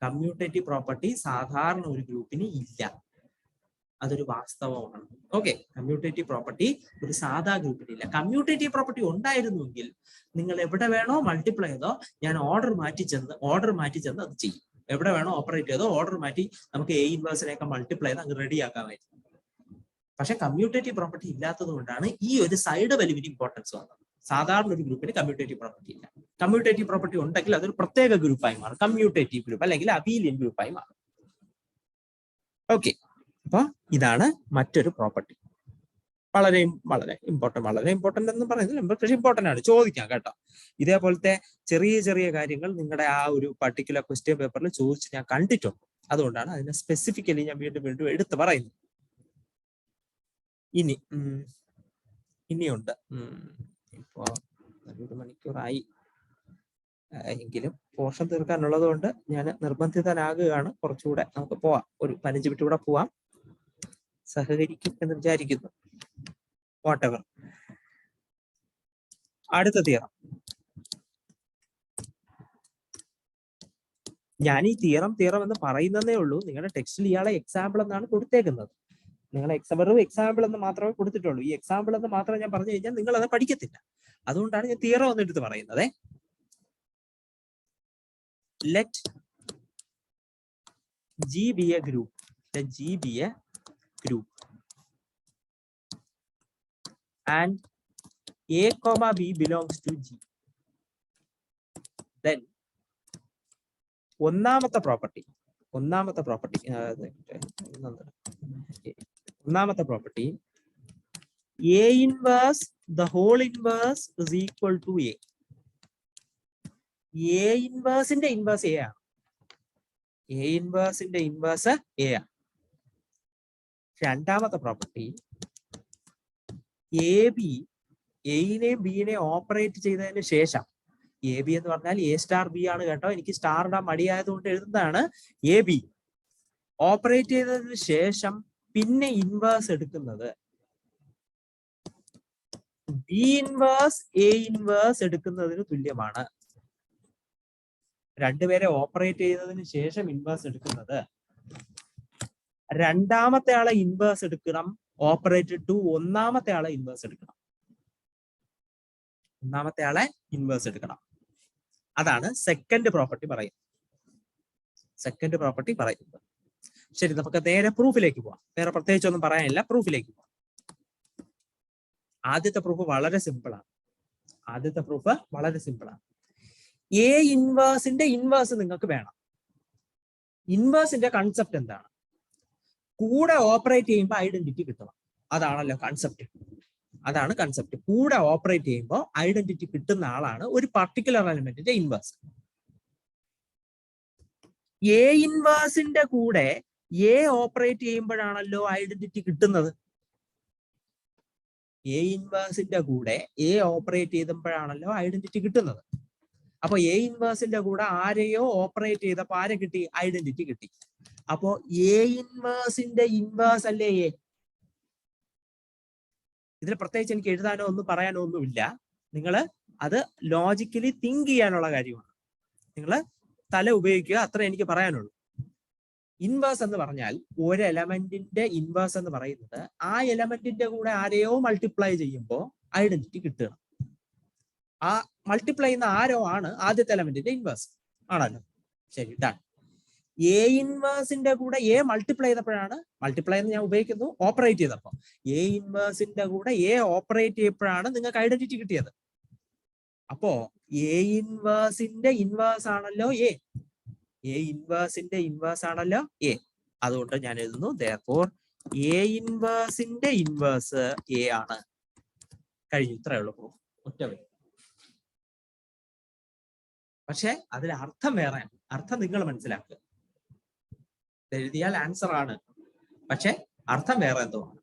കമ്മ്യൂട്ടേറ്റീവ് പ്രോപ്പർട്ടി സാധാരണ ഒരു ഗ്രൂപ്പിന് ഇല്ല. അതൊരു വാസ്തവമാണ്. ഓക്കെ, കമ്മ്യൂട്ടേറ്റീവ് പ്രോപ്പർട്ടി ഒരു സാധാ ഗ്രൂപ്പിനില്ല. കമ്മ്യൂട്ടേറ്റീവ് പ്രോപ്പർട്ടി ഉണ്ടായിരുന്നുവെങ്കിൽ നിങ്ങൾ എവിടെ വേണോ മൾട്ടിപ്ലൈ ചെയ്തോ, ഞാൻ ഓർഡർ മാറ്റി ചെന്ന് അത് ചെയ്യും. എവിടെ വേണോ ഓപ്പറേറ്റ് ചെയ്തോ ഓർഡർ മാറ്റി നമുക്ക് എ ഇൻവേഴ്സിനെയൊക്കെ മൾട്ടിപ്ലൈ ചെയ്ത് അങ്ങ് റെഡി ആക്കാമായിരുന്നു. പക്ഷെ കമ്മ്യൂട്ടേറ്റീവ് പ്രോപ്പർട്ടി ഇല്ലാത്തത് കൊണ്ടാണ് ഈ ഒരു സൈഡ് വാല്യൂവിന് ഇമ്പോർട്ടൻസ് വന്നത്. സാധാരണ ഒരു ഗ്രൂപ്പിന് കമ്മ്യൂട്ടേറ്റീവ് പ്രോപ്പർട്ടി ഇല്ല. കമ്മ്യൂട്ടേറ്റീവ് പ്രോപ്പർട്ടി ഉണ്ടെങ്കിൽ അതൊരു പ്രത്യേക ഗ്രൂപ്പായി മാറും, കമ്മ്യൂട്ടേറ്റീവ് ഗ്രൂപ്പ് അല്ലെങ്കിൽ അബീലിയൻ ഗ്രൂപ്പായി മാറും. ഓക്കെ, അപ്പൊ ഇതാണ് മറ്റൊരു പ്രോപ്പർട്ടി. വളരെ വളരെ ഇമ്പോർട്ടന്റ് എന്ന് പറയുന്നത് പക്ഷേ ഇമ്പോർട്ടന്റ് ആണ്, ചോദിക്കാം കേട്ടോ. ഇതേപോലത്തെ ചെറിയ ചെറിയ കാര്യങ്ങൾ നിങ്ങളുടെ ആ ഒരു പർട്ടിക്കുലർ ക്വസ്റ്റ്യൻ പേപ്പറിൽ ചോദിച്ച് ഞാൻ കണ്ടിട്ടുണ്ട്. അതുകൊണ്ടാണ് അതിനെ സ്പെസിഫിക്കലി ഞാൻ വീണ്ടും എടുത്ത് പറയുന്നത്. ഇനിയുണ്ട്. ഇപ്പോ 1 മണിക്കൂറായി എങ്കിലും പോർഷൻ തീർക്കാനുള്ളത് കൊണ്ട് ഞാൻ നിർബന്ധിതനാകുകയാണ്. കുറച്ചുകൂടെ നമുക്ക് പോവാം, ഒരു 15 മിനിറ്റ് കൂടെ പോവാം. സഹകരിക്കും എന്ന് വിചാരിക്കുന്നു. വാട്ടെവർ. അടുത്ത തിയറം. ഞാൻ ഈ തിയറം എന്ന് പറയുന്നതേ ഉള്ളൂ. നിങ്ങളുടെ ടെക്സ്റ്റിൽ ഇയാളെ എക്സാമ്പിൾ എന്നാണ് കൊടുത്തേക്കുന്നത്. നിങ്ങൾ വെറും എക്സാമ്പിൾ എന്ന് മാത്രമേ കൊടുത്തിട്ടുള്ളൂ. ഈ എക്സാമ്പിൾ എന്ന് മാത്രം ഞാൻ പറഞ്ഞു കഴിഞ്ഞാൽ നിങ്ങൾ അത് പഠിക്കത്തില്ല. അതുകൊണ്ടാണ് ഞാൻ തിയറം എന്ന് എടുത്ത് പറയുന്നത്. Let G be a group. Let G be a group. And A, B belongs to G. Then ഒന്നാമത്തെ property A inverse the whole inverse is equal to A. A ഇൻവേഴ്സിന്റെ ഇൻവേഴ്സ് A ആണ്. A ഇൻവേഴ്സിന്റെ inverse A ആണ്. രണ്ടാമത്തെ property എയിനെയും ബിയിനെയും operate ചെയ്തതിന് ശേഷം, A B എന്ന് പറഞ്ഞാൽ A സ്റ്റാർ ബി ആണ് കേട്ടോ, എനിക്ക് സ്റ്റാർ ഇടാൻ മടിയായതുകൊണ്ട് എഴുതുന്നതാണ്. എ ബി ഓപ്പറേറ്റ് ചെയ്തതിന് ശേഷം പിന്നെ ഇൻവേഴ്സ് എടുക്കുന്നത് ബി ഇൻവേഴ്സ് എ ഇൻവേഴ്സ് എടുക്കുന്നതിന് തുല്യമാണ്. രണ്ടുപേരെ ഓപ്പറേറ്റ് ചെയ്തതിന് ശേഷം ഇൻവേഴ്സ് എടുക്കുന്നത്, രണ്ടാമത്തെ ആളെ ഇൻവേഴ്സ് എടുക്കണം, ഓപ്പറേറ്റഡ് ടു ഒന്നാമത്തെ ആളെ ഇൻവേഴ്സ് എടുക്കണം. അതാണ് സെക്കൻഡ് പ്രോപ്പർട്ടി പറയുന്നത്. ശരി, നമുക്ക് നേരെ പ്രൂഫിലേക്ക് പോവാം. വേറെ പ്രത്യേകിച്ച് ഒന്നും പറയാനില്ല, പ്രൂഫിലേക്ക് പോവാം. ആദ്യത്തെ പ്രൂഫ് വളരെ സിമ്പിൾ ആണ്. എ ഇൻവേഴ്സിന്റെ ഇൻവേഴ്സ് നിങ്ങൾക്ക് വേണം. ഇൻവേഴ്സിന്റെ കൺസെപ്റ്റ് എന്താണ്? കൂടെ ഓപ്പറേറ്റ് ചെയ്യുമ്പോൾ ഐഡന്റിറ്റി കിട്ടണം. അതാണല്ലോ കൺസെപ്റ്റ്. കൂടെ ഓപ്പറേറ്റ് ചെയ്യുമ്പോൾ ഐഡന്റിറ്റി കിട്ടുന്ന ആളാണ് ഒരു പർട്ടിക്കുലർ എലിമെന്റിന്റെ ഇൻവേഴ്സ്. എ ഇൻവേഴ്സിന്റെ കൂടെ എ ഓപ്പറേറ്റ് ചെയ്യുമ്പോഴാണല്ലോ ഐഡന്റിറ്റി കിട്ടുന്നത്. അപ്പൊ എ ഇൻവേഴ്സിന്റെ കൂടെ ആരെയോ ഓപ്പറേറ്റ് ചെയ്തപ്പോ ആരെ കിട്ടി? ഐഡന്റിറ്റി കിട്ടി. അപ്പോ എ ഇൻവേഴ്സിന്റെ ഇൻവേഴ്സ് അല്ലേ എ? ഇതിൽ പ്രത്യേകിച്ച് എനിക്ക് എഴുതാനോ ഒന്നും പറയാനോ ഒന്നുമില്ല. നിങ്ങൾ അത് ലോജിക്കലി തിങ്ക് ചെയ്യാനുള്ള കാര്യമാണ്. നിങ്ങൾ തല ഉപയോഗിക്കുക, അത്ര എനിക്ക് പറയാനുള്ളൂ. ഇൻവേഴ്സ് എന്ന് പറഞ്ഞാൽ ഒരു എലമെന്റിന്റെ ഇൻവേഴ്സ് എന്ന് പറയുന്നത് ആ എലമെന്റിന്റെ കൂടെ ആരെയോ മൾട്ടിപ്ലൈ ചെയ്യുമ്പോൾ ഐഡന്റിറ്റി കിട്ടണം. ആ മൾട്ടിപ്ലൈ ചെയ്യുന്ന ആരോ ആണ് ആദ്യത്തെ എലമെന്റിന്റെ ഇൻവേഴ്സ് ആണല്ലോ. ശരി, ഡൺ. എ ഇൻവേഴ്സിന്റെ കൂടെ എ മൾട്ടിപ്ലൈ ചെയ്തപ്പോഴാണ്, മൾട്ടിപ്ലൈ എന്ന് ഞാൻ ഉപയോഗിക്കുന്നു ഓപ്പറേറ്റ് ചെയ്തപ്പോൾ, എ ഇൻവേഴ്സിന്റെ കൂടെ എ ഓപ്പറേറ്റ് ചെയ്തപ്പോഴാണ് നിങ്ങൾക്ക് ഐഡന്റിറ്റി കിട്ടിയത്. അപ്പോ എ ഇൻവേഴ്സിന്റെ ഇൻവേഴ്സ് ആണല്ലോ എ. അതുകൊണ്ട് ഞാൻ എഴുതുന്നു therefore എ ഇൻവേഴ്സിന്റെ ഇൻവേഴ്സ് എ ആണ്. കഴിഞ്ഞു, ഇത്രയേ ഉള്ളൂ പ്രൂഫ്. ഒറ്റ വരി. പക്ഷെ അതിൽ അർത്ഥം വേറെ, അർത്ഥം നിങ്ങൾ മനസ്സിലാക്കുക. എഴുതിയാൽ ആൻസർ ആണ്, പക്ഷെ അർത്ഥം വേറെ എന്തോ ആണ്.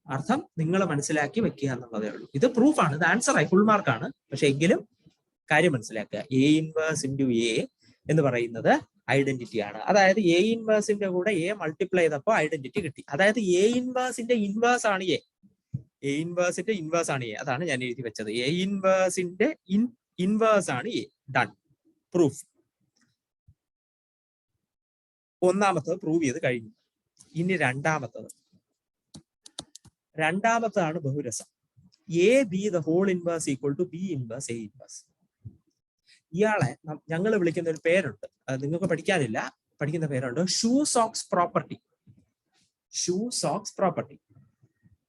അർത്ഥം നിങ്ങൾ മനസ്സിലാക്കി വെക്കുക എന്നുള്ളതേ ഉള്ളൂ. ഇത് പ്രൂഫാണ്, ഇത് ആൻസർ ആയി, ഫുൾ മാർക്കാണ്. പക്ഷെ എങ്കിലും കാര്യം മനസ്സിലാക്കുക. എ ഇൻവേഴ്സ് ഇൻറ്റു എ എന്ന് പറയുന്നത് ഐഡന്റിറ്റി ആണ്. അതായത് എ ഇൻവേഴ്സിന്റെ കൂടെ എ മൾട്ടിപ്ലൈ ചെയ്തപ്പോൾ ഐഡന്റിറ്റി കിട്ടി. അതായത് എ ഇൻവേഴ്സിന്റെ ഇൻവേഴ്സ് ആണ് എ. അതാണ് ഞാൻ എഴുതി വെച്ചത്. എ ഇൻവേഴ്സിന്റെ ഇൻവേഴ്സ് ആണ് എ. Done, proof. ഒന്നാമത്തത് പ്രൂവ് ചെയ്ത് കഴിഞ്ഞു. ഇനി രണ്ടാമത്തതാണ് ബഹുരസം. A B the whole inverse equal to B inverse A inverse. ഇയാളെ ഞങ്ങൾ വിളിക്കുന്ന ഒരു പേരുണ്ട്, നിങ്ങൾക്ക് പഠിക്കുന്ന പേരുണ്ട് ഷൂ സോക്സ് പ്രോപ്പർട്ടി.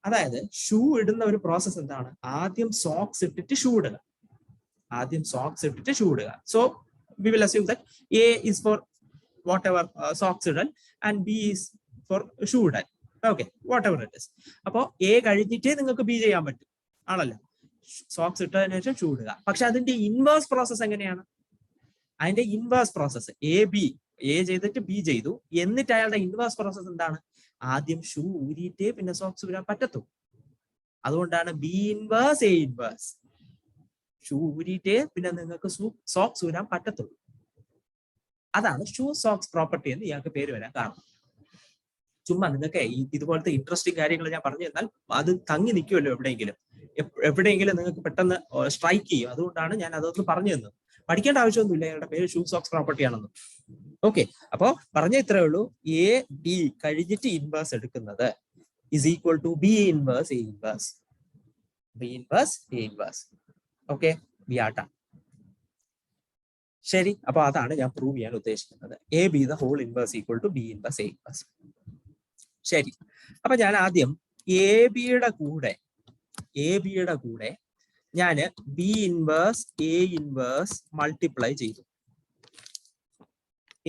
അതായത് ഷൂ ഇടുന്ന ഒരു പ്രോസസ് എന്താണ്? ആദ്യം സോക്സ് ഇട്ടിട്ട് ഷൂ ഇടുക. So we will assume that A is for what ever socks ഇടൽ and B is for shoe ഇടൽ. Okay, whatever it is. അപ്പോ എ കഴിഞ്ഞിട്ടേ നിങ്ങൾക്ക് ബി ചെയ്യാൻ പറ്റും, ആണല്ലോ. സോക്സ് ഇട്ടതിന് ശേഷം ഷൂ ഇടുക. പക്ഷെ അതിന്റെ ഇൻവേഴ്സ് പ്രോസസ് എങ്ങനെയാണ്? അതിന്റെ ഇൻവേഴ്സ് പ്രോസസ് എ ചെയ്തിട്ട് ബി ചെയ്തു, എന്നിട്ട് അയാളുടെ ഇൻവേഴ്സ് പ്രോസസ് എന്താണ്? ആദ്യം ഷൂ ഊരിയിട്ടേ പിന്നെ സോക്സ് ഊരാൻ പറ്റത്തുള്ളൂ. അതുകൊണ്ടാണ് B inverse A inverse. Shoe ഊരിയിട്ടേ പിന്നെ നിങ്ങൾക്ക് സോക്സ് ഊരാൻ പറ്റത്തുള്ളൂ. അതാണ് ഷൂ സോക്സ് പ്രോപ്പർട്ടി എന്ന് ഇയാൾക്ക് പേര് വരാൻ കാരണം. ചുമ്മാ നിങ്ങൾക്ക് ഇതുപോലത്തെ ഇൻട്രസ്റ്റിംഗ് കാര്യങ്ങൾ ഞാൻ പറഞ്ഞു തന്നാൽ അത് തങ്ങി നിൽക്കുമല്ലോ എവിടെയെങ്കിലും നിങ്ങൾക്ക് പെട്ടെന്ന് സ്ട്രൈക്ക് ചെയ്യും. അതുകൊണ്ടാണ് ഞാൻ അതൊന്ന് പറഞ്ഞു തന്നത്. പഠിക്കേണ്ട ആവശ്യമൊന്നുമില്ല, അയാളുടെ പേര് ഷൂ സോക്സ് പ്രോപ്പർട്ടി ആണെന്ന്. ഓക്കെ, അപ്പോ പറഞ്ഞ ഇത്രേ ഉള്ളൂ. എ ബി കഴിഞ്ഞിട്ട് ഇൻവേഴ്സ് എടുക്കുന്നത് is equal to B inverse A inverse. Okay, we are done. ശരി, അപ്പൊ അതാണ് ഞാൻ പ്രൂവ് ചെയ്യാൻ ഉദ്ദേശിക്കുന്നത്. A B the whole inverse equal to B inverse A inverse. ശരി, അപ്പൊ ഞാൻ ആദ്യം എ ബിയുടെ കൂടെ ഞാൻ B inverse A inverse multiply ചെയ്തു.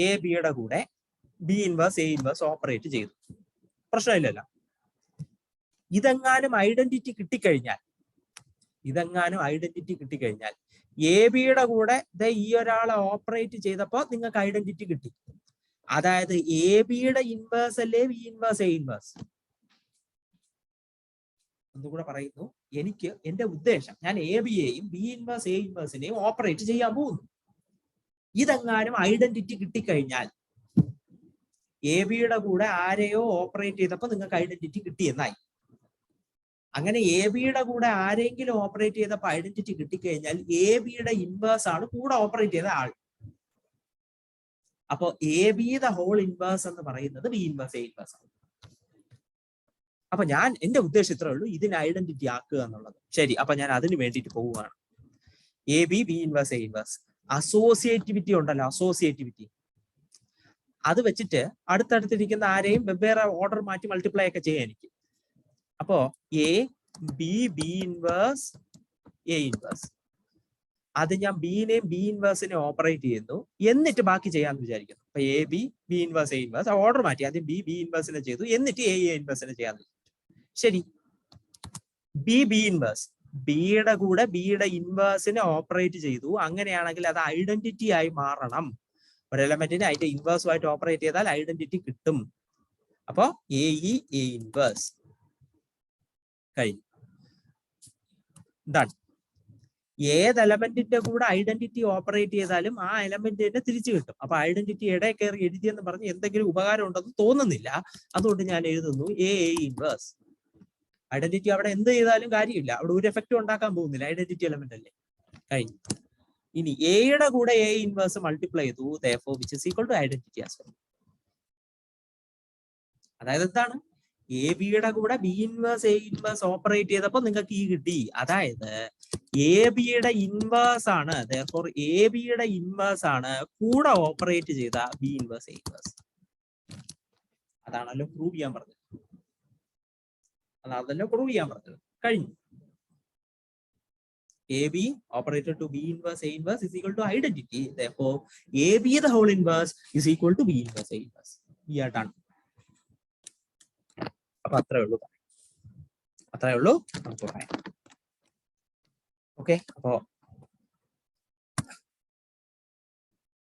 എ ബിയുടെ കൂടെ B inverse A inverse operate ചെയ്തു. പ്രശ്നമില്ലല്ലോ. ഇതെങ്ങാനും ഐഡന്റിറ്റി കിട്ടിക്കഴിഞ്ഞാൽ എ ബിയുടെ കൂടെ ഈ ഒരാളെ ഓപ്പറേറ്റ് ചെയ്തപ്പോ നിങ്ങൾക്ക് ഐഡന്റിറ്റി കിട്ടി. അതായത് എ ബിയുടെ ഇൻവേഴ്സ് അല്ലേ ബി ഇൻവേഴ്സ് എ ഇൻവേഴ്സ്. ഒന്നുകൂടെ പറയുന്നു, എനിക്ക് എന്റെ ഉദ്ദേശം, ഞാൻ എ ബിയെയും ബി ഇൻവേഴ്സ് എ ഇൻവേഴ്സിനെയും ഓപ്പറേറ്റ് ചെയ്യാൻ പോകുന്നു. ഇതെങ്ങാനും ഐഡന്റിറ്റി കിട്ടിക്കഴിഞ്ഞാൽ എ ബിയുടെ കൂടെ ആരെയോ ഓപ്പറേറ്റ് ചെയ്തപ്പോൾ നിങ്ങൾക്ക് ഐഡന്റിറ്റി കിട്ടിയെന്നായി. അങ്ങനെ എ ബിയുടെ കൂടെ ആരെങ്കിലും ഓപ്പറേറ്റ് ചെയ്തപ്പോൾ ഐഡന്റിറ്റി കിട്ടിക്കഴിഞ്ഞാൽ എ ബിയുടെ ഇൻവേഴ്സ് ആണ് കൂടെ ഓപ്പറേറ്റ് ചെയ്ത ആൾ. അപ്പോ A B the whole inverse എന്ന് പറയുന്നത് ബി ഇൻവേഴ്സ് എ ഇൻവേഴ്സ് ആണ്. അപ്പൊ ഞാൻ എന്റെ ഉദ്ദേശം ഇത്രേ ഉള്ളൂ, ഇതിന് ഐഡന്റിറ്റി ആക്കുക എന്നുള്ളത്. ശരി, അപ്പൊ ഞാൻ അതിന് വേണ്ടിയിട്ട് പോവുകയാണ്. A B B inverse A inverse. Associativity ഉണ്ടല്ലോ, അത് വെച്ചിട്ട് അടുത്തടുത്തിരിക്കുന്ന ആരെയും വെവ്വേറെ ഓർഡർ മാറ്റി മൾട്ടിപ്ലൈ ഒക്കെ ചെയ്യാൻ എനിക്ക്. അപ്പോ A B B inverse A inverse, അത് ഞാൻ ബിനെയും ബി ഇൻവേഴ്സിനെ ഓപ്പറേറ്റ് ചെയ്യുന്നു, എന്നിട്ട് ബാക്കി ചെയ്യാന്ന് വിചാരിക്കുന്നു. അപ്പൊ A B B inverse A inverse order മാറ്റി, ആദ്യം ബി ഇൻവേഴ്സിനെ ചെയ്തു, എന്നിട്ട് എ ഇൻവേഴ്സിനെ ചെയ്യാന്ന് വിചാരിച്ചു. ശരി, ബി ഇൻവേഴ്സ് ബിയുടെ കൂടെ ബിയുടെ ഇൻവേഴ്സിനെ ഓപ്പറേറ്റ് ചെയ്തു. അങ്ങനെയാണെങ്കിൽ അത് ഐഡന്റിറ്റി ആയി മാറണം. ഒരു എലമെന്റിനെ അതിന്റെ ഇൻവേഴ്സുമായിട്ട് ഓപ്പറേറ്റ് ചെയ്താൽ ഐഡന്റിറ്റി കിട്ടും. അപ്പോ എ ഇൻവേഴ്സ് കഴിഞ്ഞു. ഡൺ. ഏത് എലമെന്റിന്റെ കൂടെ ഐഡന്റിറ്റി ഓപ്പറേറ്റ് ചെയ്താലും ആ എലമെന്റ് തന്നെ തിരിച്ചു കിട്ടും. അപ്പൊ ഐഡന്റിറ്റി ഇടയിൽ കയറി എഴുതിയെന്ന് പറഞ്ഞ് എന്തെങ്കിലും ഉപകാരം ഉണ്ടെന്ന് തോന്നുന്നില്ല. അതുകൊണ്ട് ഞാൻ എഴുതുന്നു എ ഇൻവേഴ്സ്. ഐഡന്റിറ്റി അവിടെ എന്ത് ചെയ്താലും കാര്യമില്ല, അവിടെ ഒരു എഫക്റ്റും ഉണ്ടാക്കാൻ പോകുന്നില്ല, ഐഡന്റിറ്റി എലമെന്റ് അല്ലേ. കഴിഞ്ഞു. ഇനി എയുടെ കൂടെ എ ഇൻവേഴ്സ് മൾട്ടിപ്ലൈ ചെയ്തു, therefore which is equal to identity as well. അതായത് എന്താണ്? എ ബിയുടെ കൂടെ B inverse A inverse operate ചെയ്തപ്പോൾ നിങ്ങൾക്ക് ഈ കിട്ടി. അതായത് എ ബിയുടെ ഇൻവേഴ്സ് ആണ്, therefore എ ബിയുടെ ഇൻവേഴ്സ് ആണ് കൂടെ ഓപ്പറേറ്റ് ചെയ്ത ബി ഇൻവേഴ്സ് എ ഇൻവേഴ്സ്. അതാണല്ലോ പ്രൂവ് ചെയ്യാൻ പറഞ്ഞത്. കഴിഞ്ഞു. AB operator to B inverse A inverse is equal to identity. Therefore, AB the whole inverse is equal to B inverse A inverse. We are done. അപ്പൊ അത്രേ ഉള്ളൂ നമുക്ക് പറയാം. Okay, അപ്പോ